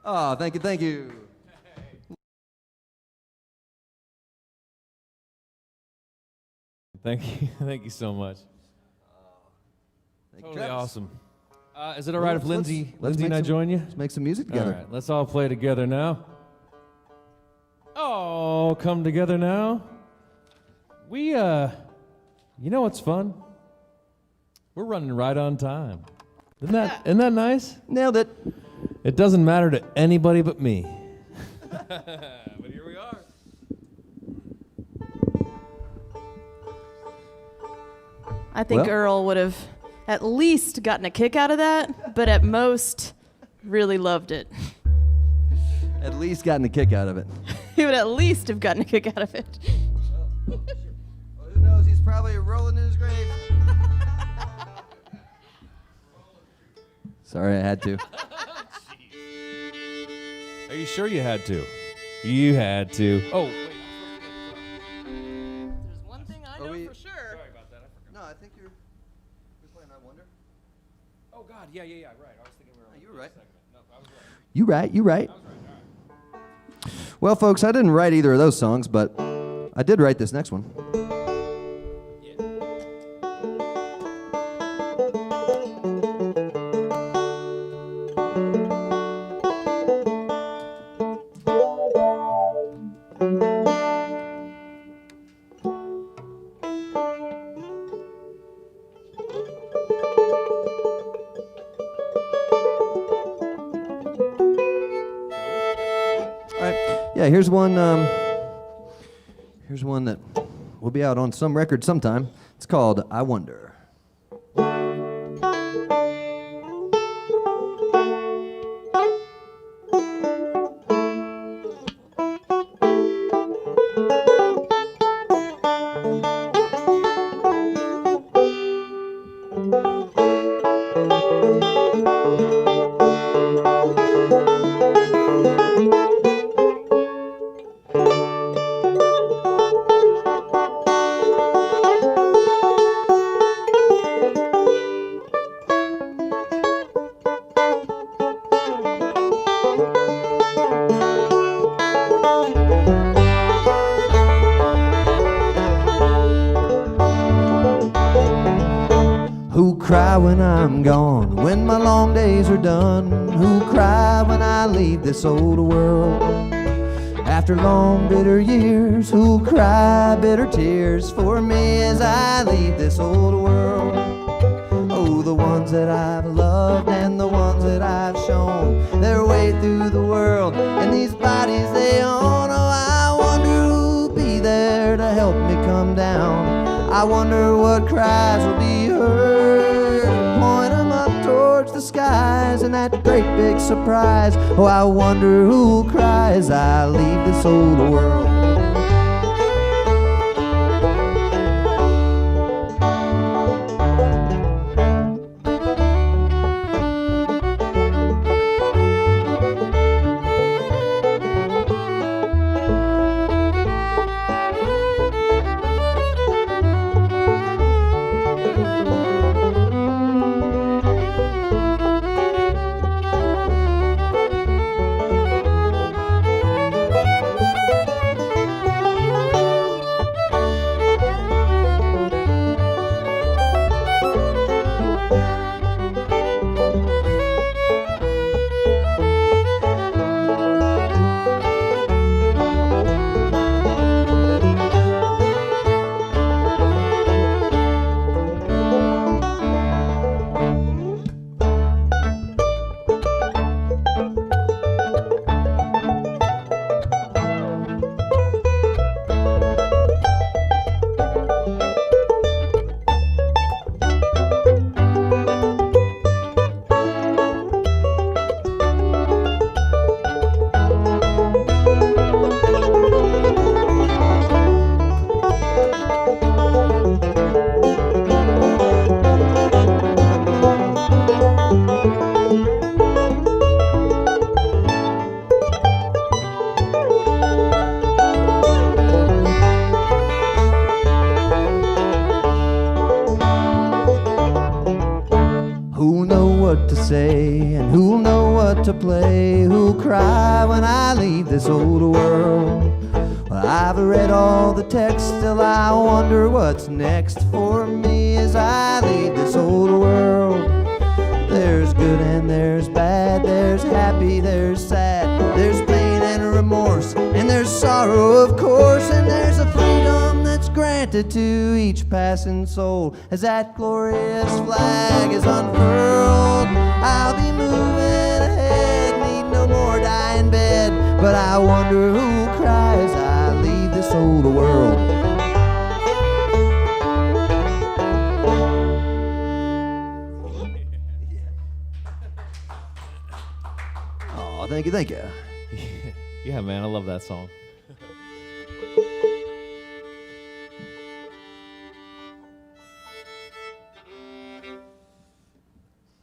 Oh, thank you, thank you.
Thank you so much.
Thank you,
Totally
Travis.
awesome. Is it all right if Lyndsay
let's
and I
make
join you?
Let's make some music
All
together.
right, let's all play together now. Oh, come together now. We, you know what's fun? We're running right on time. Isn't that nice?
Nailed it.
It doesn't matter to anybody but me. But here we are.
I think
Well-
Earl would have at least gotten a kick out of that, but at most really loved it.
At least gotten a kick out of it.
He would at least have gotten a kick out of it.
Well, who knows? He's probably rolling in his grave. Sorry, I had to.
Are you sure you had to? You had to. Oh, wait.
There's one thing I know for sure.
Sorry about that. I forgot.
No, I think you're playing I Wonder.
Oh, God. Yeah, right. I was thinking we were on
you were right.
segment. No, I was right.
You right, you right.
I was right. All right.
Well, folks, I didn't write either of those songs, but I did write this next one. Yeah, here's one that will be out on some record sometime. It's called I Wonder. Who cry when I'm gone, when my long days are done? Who cry when I leave this old world? After long bitter years, who'll cry bitter tears for me as I leave this old world? Oh, the ones that I've loved and the ones that I've shown their way through the world and these bodies they own. Oh, I wonder who'll be there to help me come down. I wonder what cries will be heard. Point 'em up towards the skies and that great big surprise. Oh, I wonder who'll cry as I leave this old world. what to play, who'll cry when I leave this old world. Well, I've read all the text, still I wonder what's next for me as I leave this old world. There's good and there's bad, there's happy, there's sad, there's pain and remorse, and there's sorrow, of course, and there's a freedom that's granted to each passing soul as that glorious flag is unfurled. I'll be moving ahead, need no more die in bed, but I wonder who'll cry as I leave this old world. Oh, thank you, thank you.
Yeah, man, I love that song.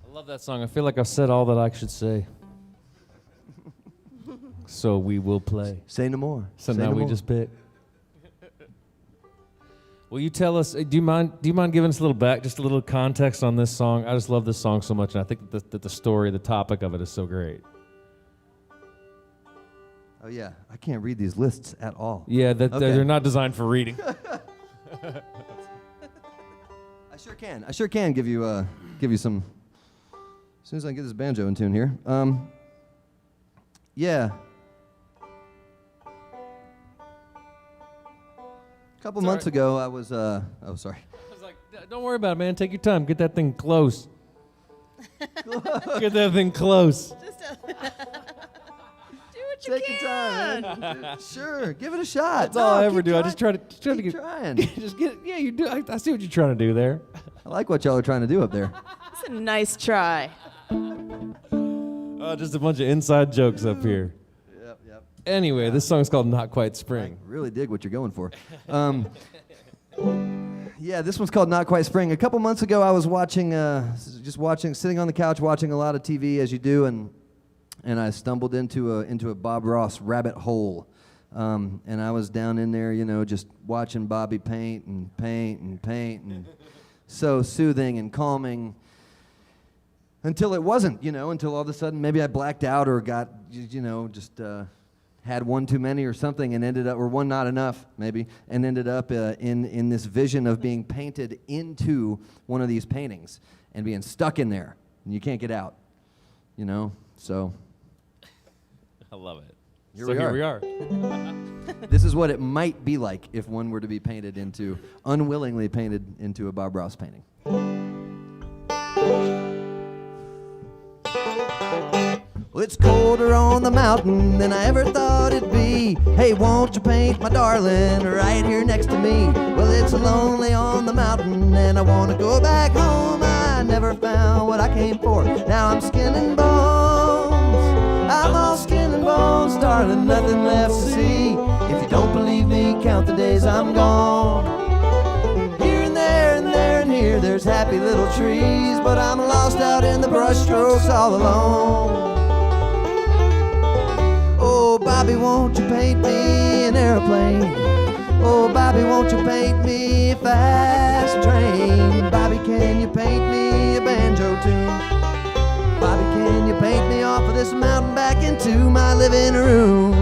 I love that song. I feel like I've said all that I should say. So we will play.
Say no more.
So
Say
now
no
we
more.
just pick. Will you tell us? Do you mind giving us a little just a little context on this song? I just love this song so much, and I think that the story, the topic of it, is so great.
Oh yeah, I can't read these lists at all.
Yeah,
Okay.
they're not designed for reading.
I sure can give you some. As soon as I can get this banjo in tune here. Yeah. A couple months ago, I was. Oh, sorry.
I was like, don't worry about it, man. Take your time. Get that thing close. Get that thing close.
Take your time. Sure, give it a shot.
That's all I ever
keep
do.
trying.
I just try to
Keep
get.
trying.
Just get it. Yeah, you do. I see what you're trying to do there.
I like what y'all are trying to do up there.
It's a nice try.
Just a bunch of inside jokes up here.
Yep.
Anyway, this song's called "Not Quite Spring."
I really dig what you're going for. Yeah, this one's called Not Quite Spring. A couple months ago, I was sitting on the couch watching a lot of TV, as you do, and I stumbled into a Bob Ross rabbit hole. And I was down in there, just watching Bobby paint, and so soothing and calming. Until it wasn't, until all of a sudden maybe I blacked out or got, had one too many or something and ended up, or one not enough maybe, and ended up in this vision of being painted into one of these paintings and being stuck in there. And you can't get out, so.
I love it.
Here
Here
we
we are.
This is what it might be like if one were to be unwillingly painted into a Bob Ross painting. Well, it's colder on the mountain than I ever thought it'd be. Hey, won't you paint my darling right here next to me? Well, it's lonely on the mountain and I want to go back home. I never found what I came for. Now I'm skin and bones. I'm all skin and bones, darling, nothing left to see. If you don't believe me, count the days I'm gone. Here and there and there and here, there's happy little trees, but I'm lost out in the brush strokes all alone. Oh, Bobby, won't you paint me an airplane? Oh, Bobby, won't you paint me a fast train? Bobby, can you paint me a banjo tune? Bobby, can you paint me off of this mountain back into my living room?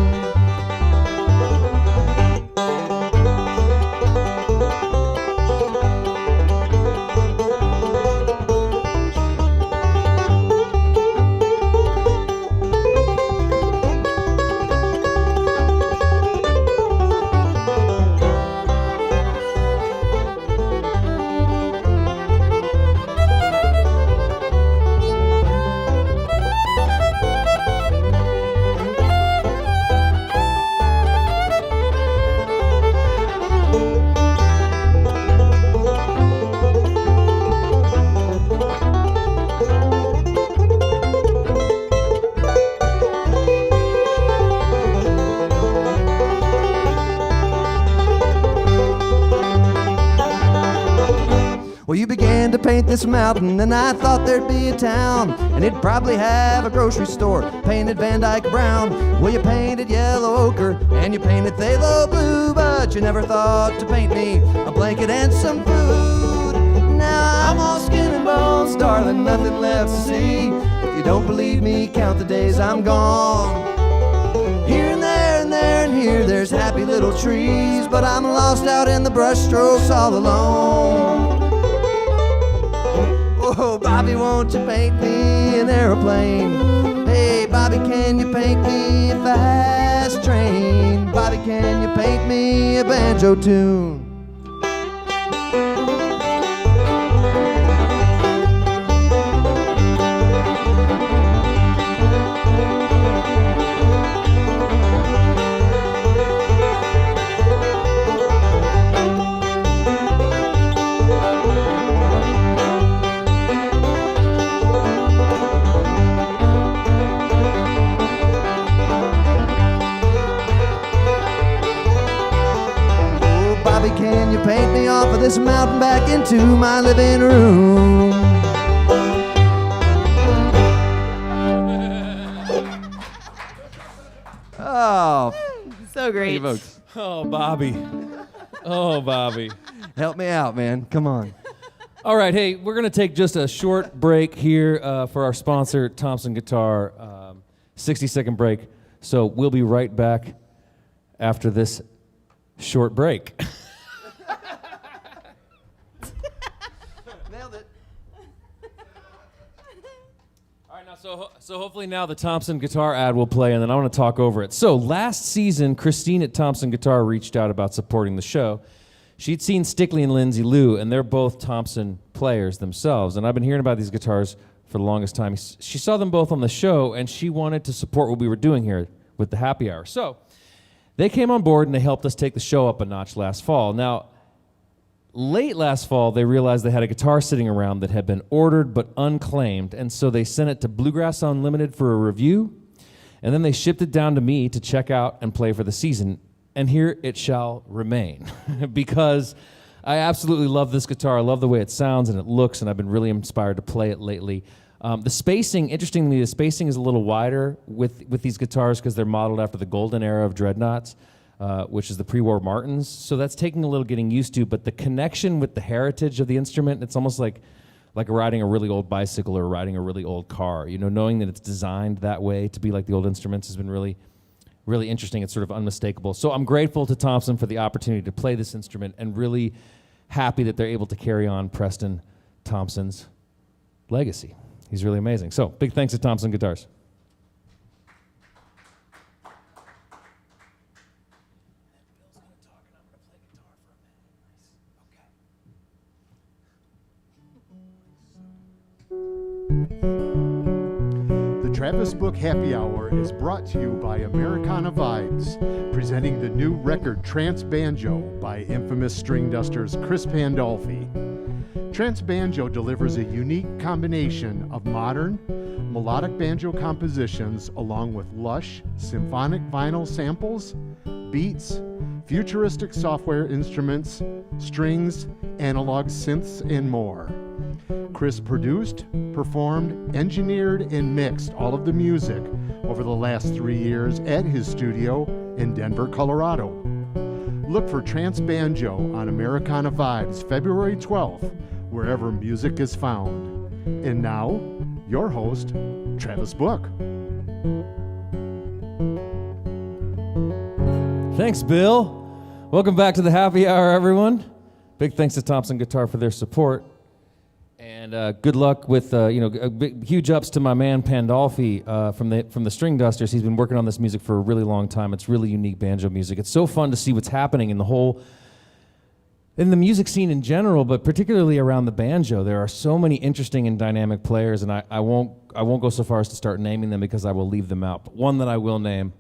Well, you began to paint this mountain, and I thought there'd be a town, and it'd probably have a grocery store, painted Van Dyke brown. Well, you painted yellow ochre, and you painted phthalo blue, but you never thought to paint me a blanket and some food. Now I'm all skin and bones, darling, nothing left to see. If you don't believe me, count the days I'm gone. Here and there and there and here, there's happy little trees, but I'm lost out in the brushstrokes all alone. Oh, Bobby, won't you paint me an aeroplane? Hey, Bobby, can you paint me a fast train? Bobby, can you paint me a banjo tune? Can you paint me off of this mountain back into my living room? Oh,
So great.
Oh, Bobby. Oh, Bobby.
help me out, man. Come on.
All right, hey, we're going to take just a short break here for our sponsor, Thompson Guitar. 60-second break. So we'll be right back after this short break.
Nailed it.
All right, now, so hopefully now the Thompson Guitar ad will play, and then I want to talk over it. So last season, Christine at Thompson Guitar reached out about supporting the show. She'd seen Stickley and Lyndsay Lou, and they're both Thompson players themselves, and I've been hearing about these guitars for the longest time. She saw them both on the show, and she wanted to support what we were doing here with the happy hour. So they came on board, and they helped us take the show up a notch last fall. Now, late last fall, they realized they had a guitar sitting around that had been ordered but unclaimed, and so they sent it to Bluegrass Unlimited for a review, and then they shipped it down to me to check out and play for the season, and here it shall remain because I absolutely love this guitar. I love the way it sounds and it looks, and I've been really inspired to play it lately. The spacing, interestingly, the spacing is a little wider with these guitars because they're modeled after the golden era of dreadnoughts, which is the pre-war Martins. So that's taking a little getting used to, but the connection with the heritage of the instrument, it's almost like riding a really old bicycle or riding a really old car. You know, knowing that it's designed that way to be like the old instruments has been really, really interesting. It's sort of unmistakable. So I'm grateful to Thompson for the opportunity to play this instrument and really happy that they're able to carry on Preston Thompson's legacy. He's really amazing. So big thanks to Thompson Guitars.
The Travis Book Happy Hour is brought to you by Americana Vibes, presenting the new record Trance Banjo by infamous string dusters Chris Pandolfi. Trance Banjo delivers a unique combination of modern, melodic banjo compositions along with lush, symphonic vinyl samples, beats, futuristic software instruments, strings, analog synths, and more. Chris produced, performed, engineered, and mixed all of the music over the last 3 years at his studio in Denver, Colorado. Look for Trance Banjo on Americana Vibes February 12th, wherever music is found. And now, your host, Travis Book.
Thanks, Bill. Welcome back to the happy hour, everyone. Big thanks to Thompson Guitar for their support. And good luck with, huge ups to my man Pandolfi from the String Dusters. He's been working on this music for a really long time. It's really unique banjo music. It's so fun to see what's happening in the music scene in general, but particularly around the banjo. There are so many interesting and dynamic players, and I won't go so far as to start naming them because I will leave them out. But one that I will name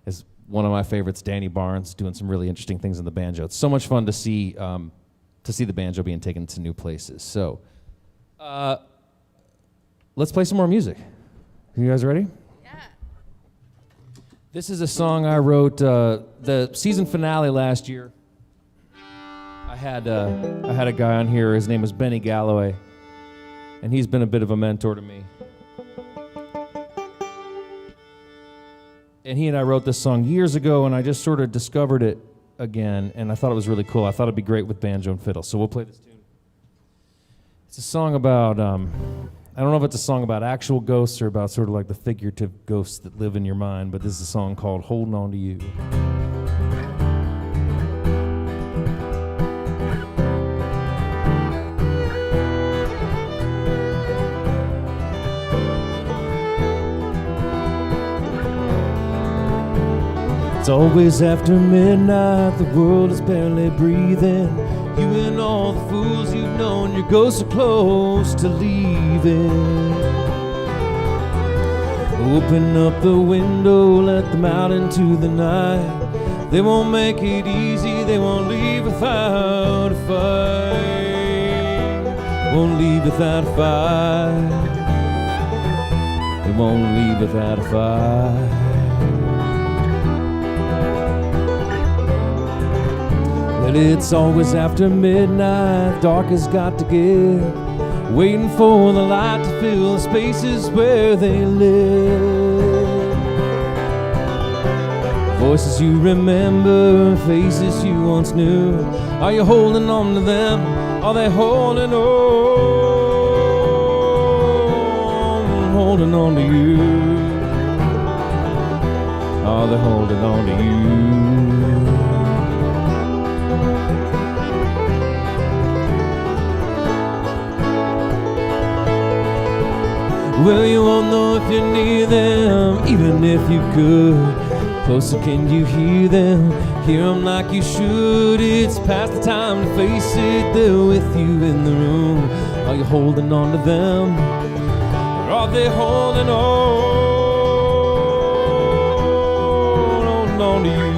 is one of my favorites, Danny Barnes, doing some really interesting things in the banjo. It's so much fun to see the banjo being taken to new places. So. Let's play some more music. You guys ready?
Yeah.
This is a song I wrote the season finale last year. I had a guy on here. His name was Benny Galloway, and he's been a bit of a mentor to me. And he and I wrote this song years ago, and I just sort of discovered it again, and I thought it was really cool. I thought it'd be great with banjo and fiddle. So we'll play this tune. It's a song about, I don't know if it's a song about actual ghosts or about sort of like the figurative ghosts that live in your mind, but this is a song called Holding On to You. It's always after midnight, the world is barely breathing. You and all the fools you've known, your ghosts are close to leaving. Open up the window, let them out into the night. They won't make it easy, they won't leave without a fight. Won't leave without a fight. They won't leave without a fight. But it's always after midnight, dark has got to get, waiting for the light to fill the spaces where they live. Voices you remember, faces you once knew. Are you holding on to them? Are they holding on to you? Are they holding on to you? Well, you won't know if you're near them, even if you could. Closer can you hear them? Hear them like you should. It's past the time to face it. They're with you in the room. Are you holding on to them? Or are they holding on to you?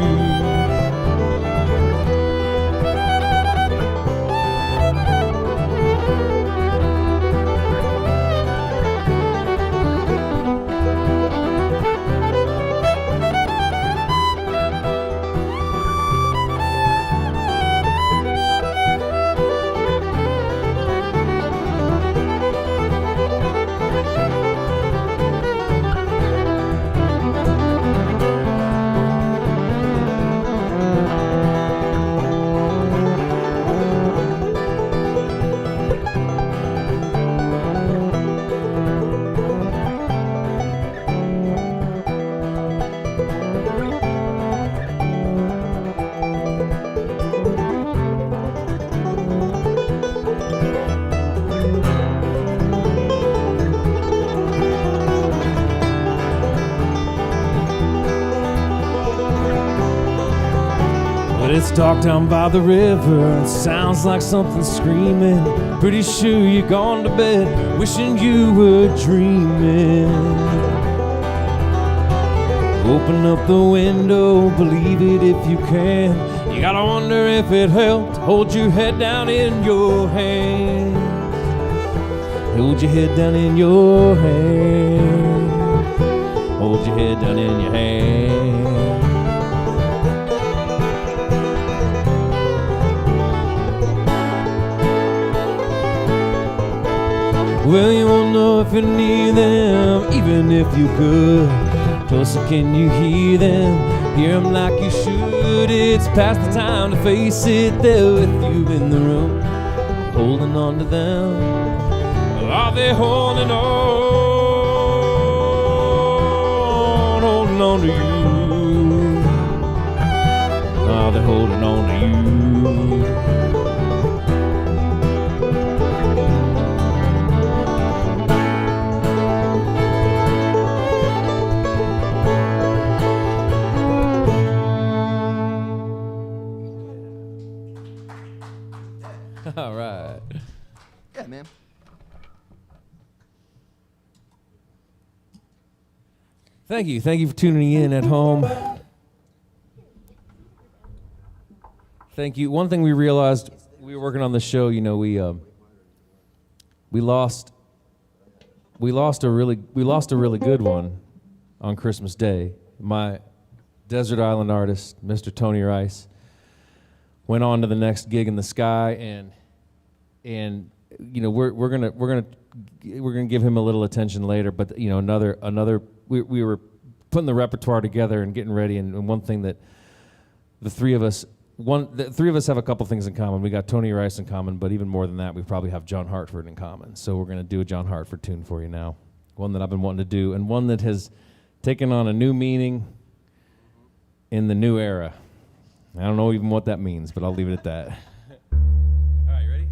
It's dark down by the river, it sounds like something screaming. Pretty sure you're gone to bed, wishing you were dreaming. Open up the window, believe it if you can. You gotta wonder if it helped, hold your head down in your hand. Hold your head down in your hand. Hold your head down in your hand. Well, you won't know if you're near them, even if you could. Closer can you hear them? Hear them like you should. It's past the time to face it. They're with you in the room, holding on to them. Are they holding on to you? Are they holding on to you? All right.
Yeah, man.
Thank you. Thank you for tuning in at home. Thank you. One thing we realized, we were working on the show, you know, we lost a really good one on Christmas Day. My desert island artist, Mr. Tony Rice, went on to the next gig in the sky, and you know we're gonna give him a little attention later. But you know another we were putting the repertoire together and getting ready, and one thing that the three of us the three of us have a couple things in common. We got Tony Rice in common, but even more than that, we probably have John Hartford in common. So we're going to do a John Hartford tune for you now, one that I've been wanting to do, and one that has taken on a new meaning in the new era. I don't know even what that means, but I'll leave it at that. All right, you ready?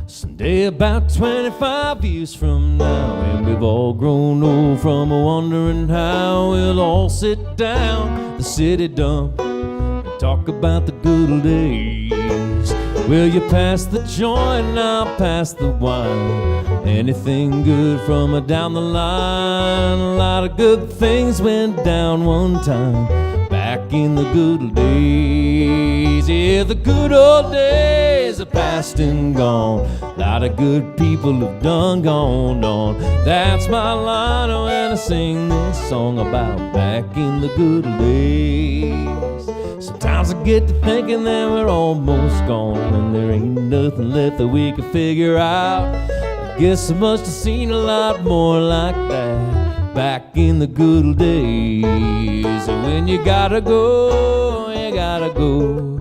Someday about 25 years from now, and we've all grown old from wondering how we'll all sit down, the city dump, and talk about the good old days. Will you pass the joint and I'll pass the wine? Anything good from down the line? A lot of good things went down one time, back in the good old days. Yeah, the good old days are past and gone. A lot of good people have done gone on. That's my line when I sing this song about back in the good old days. Sometimes I get to thinking that we're almost gone, and there ain't nothing left that we can figure out. I guess I must have seen a lot more like that back in the good old days. And when you gotta go, you gotta go.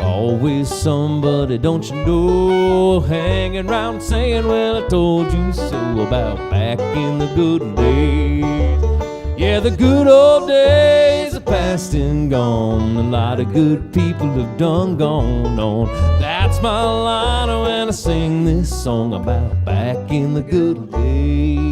Always somebody, don't you know, hanging around saying, well, I told you so, about back in the good old days. Yeah, the good old days are past and gone. A lot of good people have done gone on. That's my line when I sing this song about back in the good old days.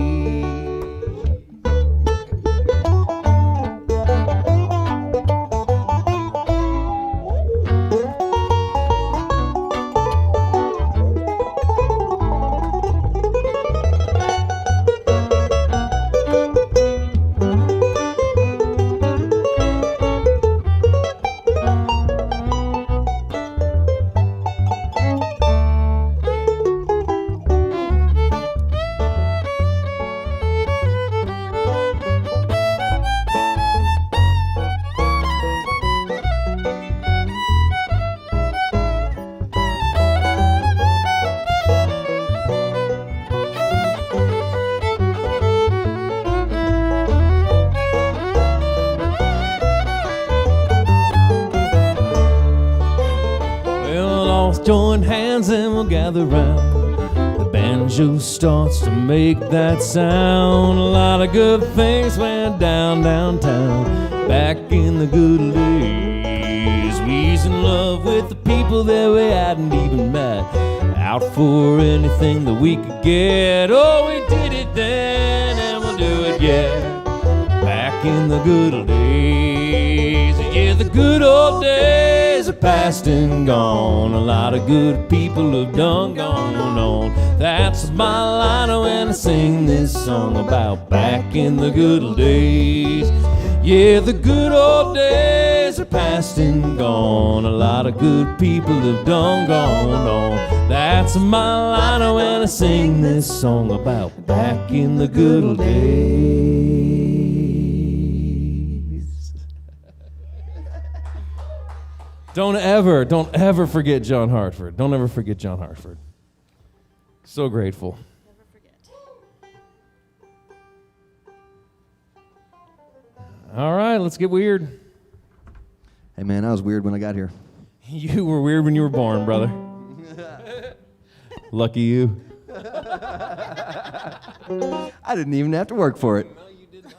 Join hands and we'll gather round. The banjo starts to make that sound. A lot of good things went down downtown, back in the good old days. We was in love with the people that we hadn't even met, out for anything that we could get. Oh, we did it then and we'll do it yet, back in the good old days. Yeah, the good old days are past and gone. A lot of good people have done gone on. That's my line when I sing this song about back in the good old days. Yeah, the good old days are past and gone. A lot of good people have done gone on. That's my line when I sing this song about back in the good old days. Don't ever forget John Hartford. Don't ever forget John Hartford. So grateful.
Never forget.
All right, let's get weird.
Hey, man, I was weird when I got here.
You were weird when you were born, brother. Lucky you.
I didn't even have to work for it.
No, you did not.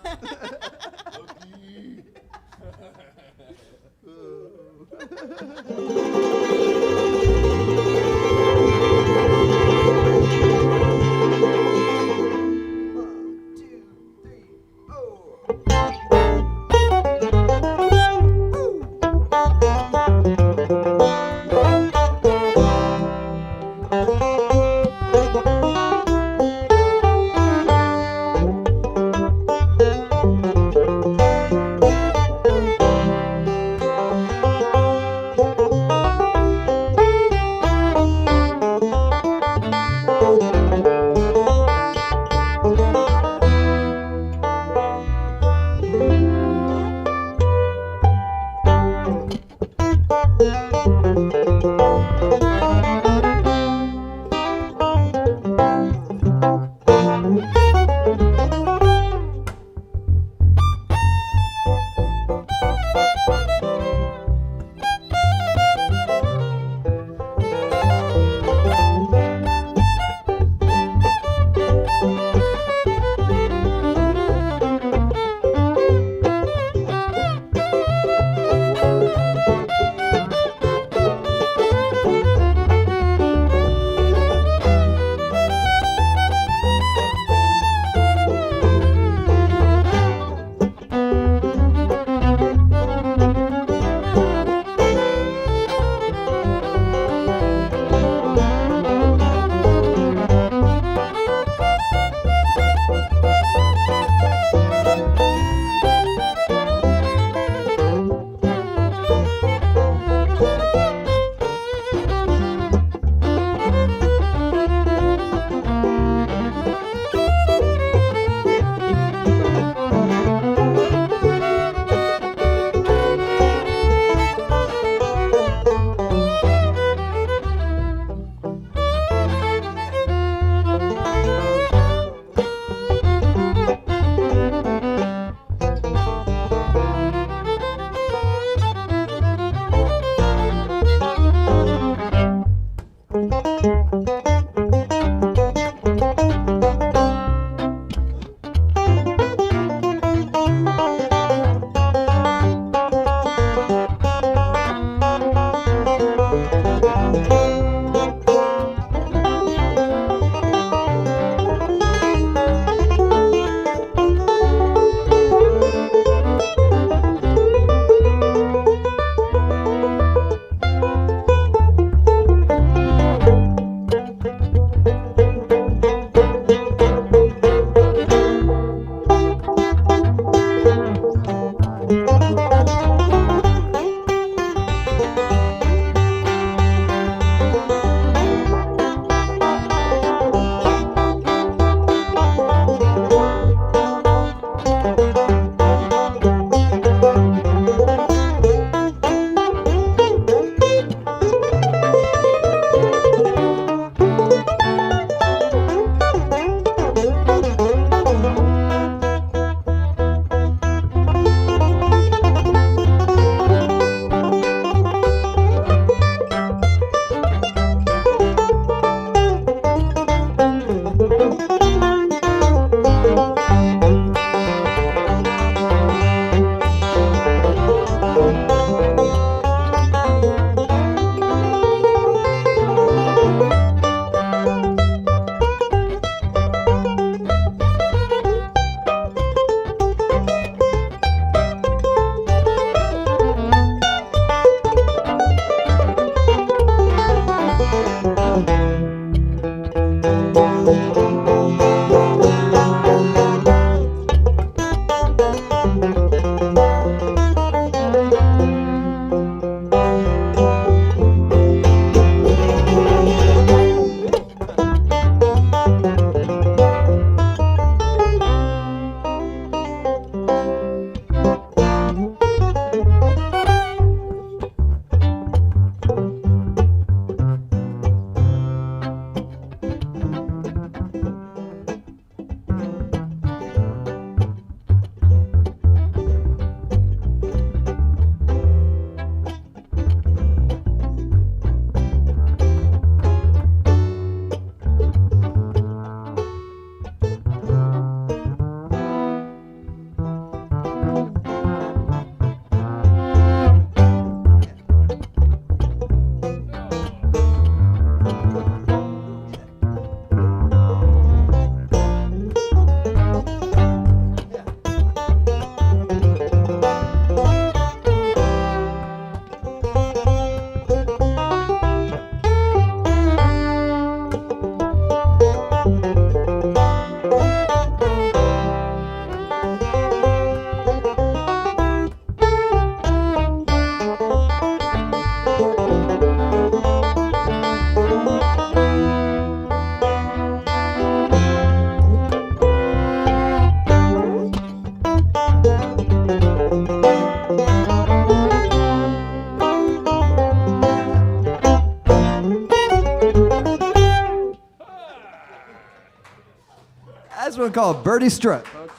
This one called Birdie Strut, folks.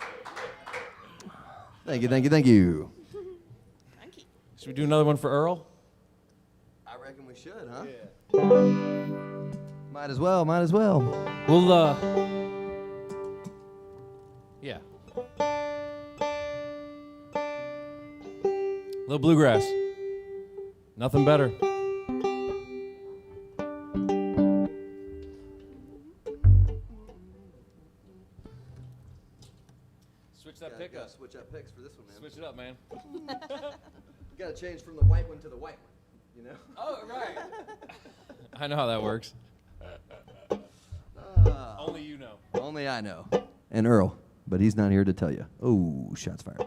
Thank you, thank you, thank you.
Should we do another one for Earl?
I reckon we should, huh? Yeah. Might as well, might as well.
We'll, yeah. Little bluegrass. Nothing better. Switch that pickup.
Switch up picks for this one, man.
Switch it up, man.
Got to change from the white one to the white one, you know?
Oh, right. I know how that works. Only you know.
Only I know. And Earl, but he's not here to tell you. Oh, shots fired.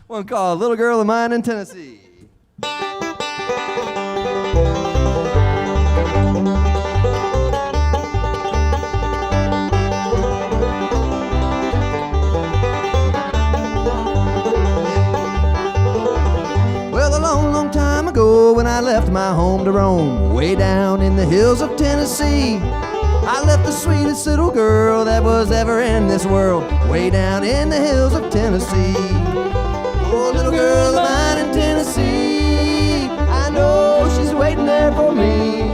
One called Little Girl of Mine in Tennessee. Well, a long, long time ago when I left my home to roam way down in the hills of Tennessee, I left the sweetest little girl that was ever in this world way down in the hills of Tennessee. Oh, little girl of mine in Tennessee, I know she's waiting there for me.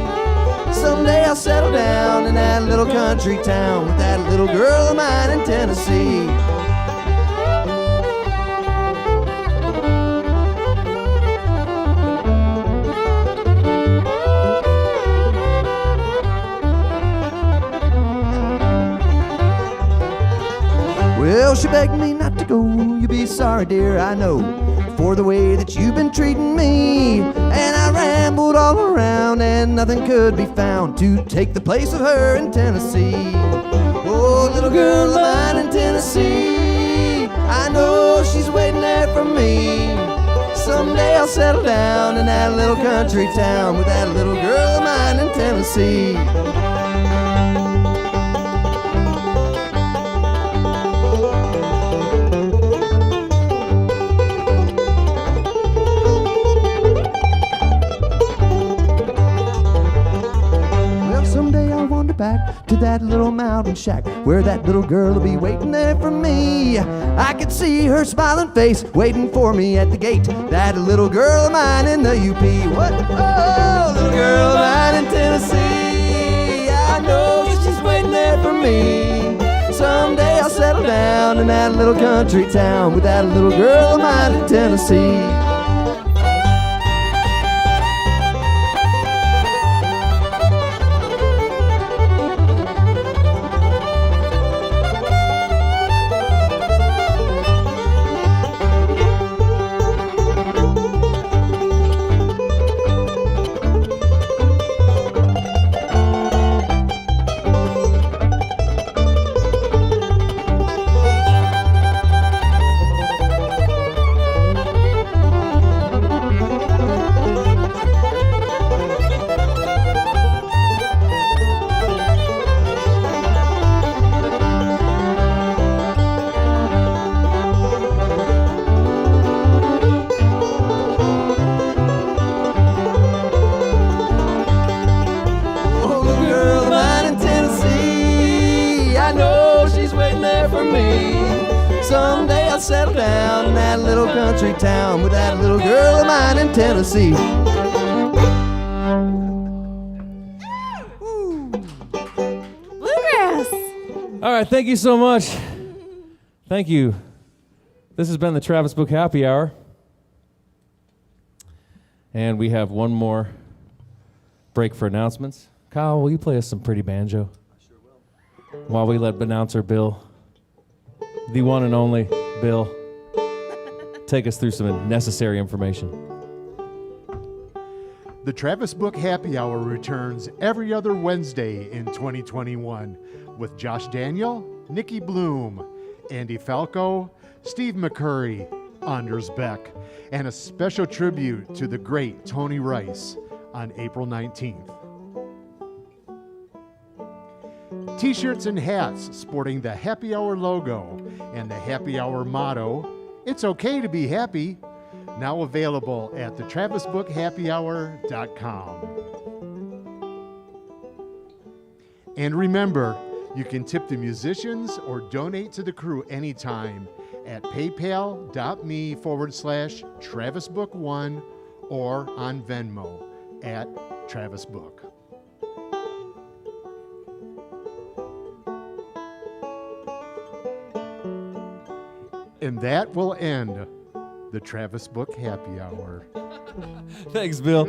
Someday I'll settle down in that little country town with that little girl of mine in Tennessee. Well, she begged me not to go. You'll be sorry, dear, I know, for the way that you've been treating me. And I rambled all around and nothing could be found to take the place of her in Tennessee. Oh, little girl of mine in Tennessee, I know she's waiting there for me. Someday I'll settle down in that little country town with that little girl of mine in Tennessee. Back to that little mountain shack where that little girl will be waiting there for me. I could see her smiling face waiting for me at the gate. That little girl of mine in the UP. What? Oh, little girl of mine in Tennessee, I know she's waiting there for me. Someday I'll settle down in that little country town with that little girl of mine in Tennessee. Someday I'll settle down in that little country town with that little girl of mine in Tennessee.
Bluegrass.
All right, thank you so much. Thank you. This has been the Travis Book Happy Hour. And we have one more break for announcements. Kyle, will you play us some pretty banjo?
I sure will.
While we let announcer Bill, the one and only Bill, take us through some necessary information.
The Travis Book Happy Hour returns every other Wednesday in 2021 with Josh Daniel, Nikki Bloom, Andy Falco, Steve McCurry, Anders Beck, and a special tribute to the great Tony Rice on April 19th. T-shirts and hats sporting the Happy Hour logo and the Happy Hour motto, "It's okay to be happy," now available at thetravisbookhappyhour.com. And remember, you can tip the musicians or donate to the crew anytime at paypal.me/TravisBook1 or on Venmo at TravisBook. And that will end the Travis Book Happy Hour.
Thanks, Bill.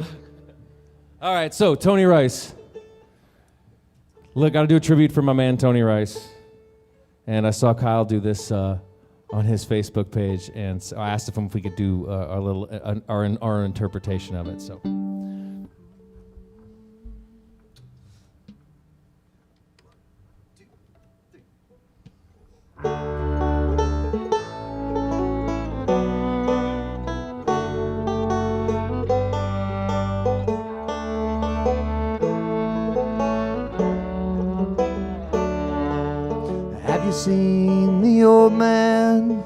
All right, so Tony Rice. Look, got to do a tribute for my man Tony Rice. And I saw Kyle do this on his Facebook page, and so I asked him if we could do our interpretation of it. So.
Have you seen the old man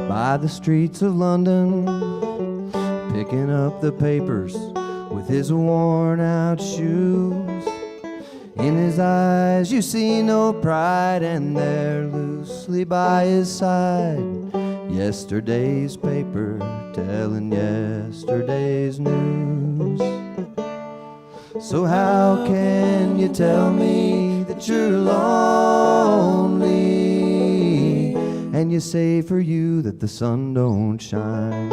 by the streets of London, picking up the papers with his worn out shoes? In his eyes you see no pride, and there loosely by his side, yesterday's paper telling yesterday's news. So how can you tell me that you're lonely, and you say for you that the sun don't shine?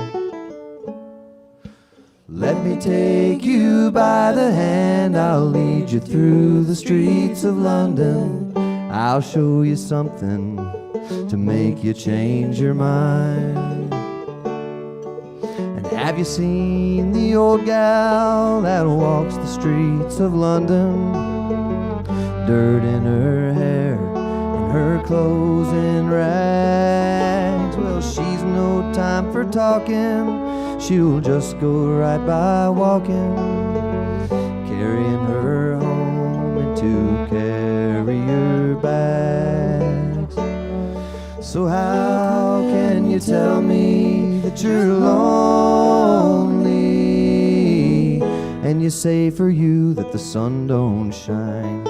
Let me take you by the hand, I'll lead you through the streets of London. I'll show you something to make you change your mind. And have you seen the old gal that walks the streets of London? Dirt in her hair and her clothes in rags. Well, she's no time for talking, she'll just go right by walking, carrying her home in 2 carrier bags. So how can you tell me that you're lonely, and you say for you that the sun don't shine?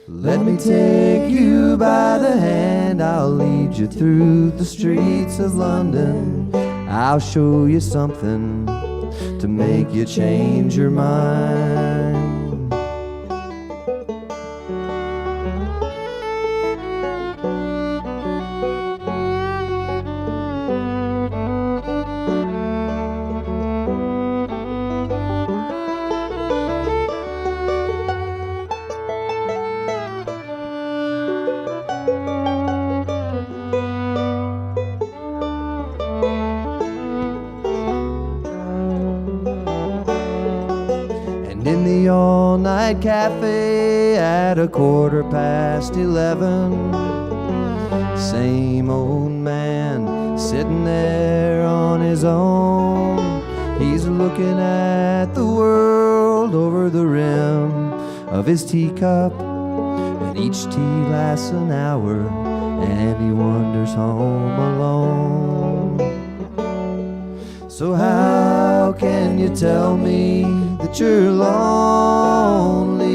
Let me take you by the hand, I'll lead you through the streets of London. I'll show you something to make you change your mind. In the all-night cafe at 11:15, same old man sitting there on his own. He's looking at the world over the rim of his teacup, and each tea lasts an hour, and he wanders home alone. So how can you tell me that you're lonely,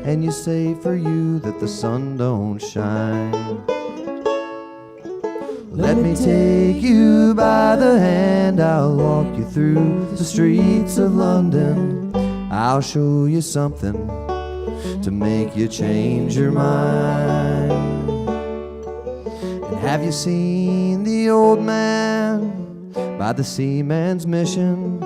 and you say for you that the sun don't shine? Let me take you by the hand, I'll walk you through the streets of London. I'll show you something to make you change your mind. And have you seen the old man by the seaman's mission,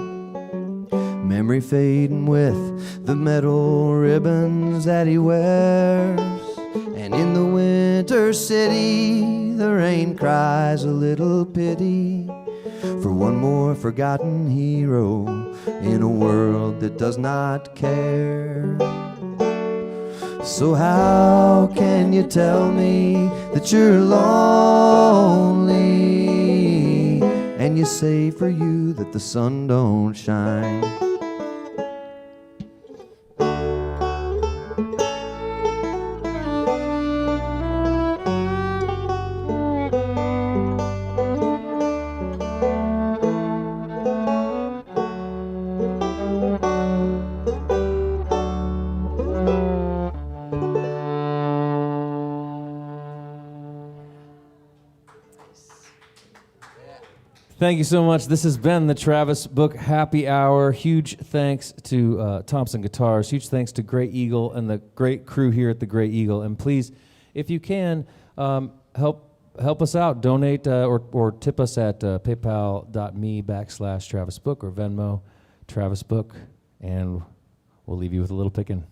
memory fading with the metal ribbons that he wears? And in the winter city, the rain cries a little pity for one more forgotten hero in a world that does not care. So how can you tell me that you're lonely, and you say for you that the sun don't shine?
Thank you so much. This has been the Travis Book Happy Hour. Huge thanks to Thompson Guitars. Huge thanks to Grey Eagle and the great crew here at the Grey Eagle. And please, if you can, help us out. Donate or tip us at paypal.me/Travis Book or Venmo Travis Book. And we'll leave you with a little pickin'.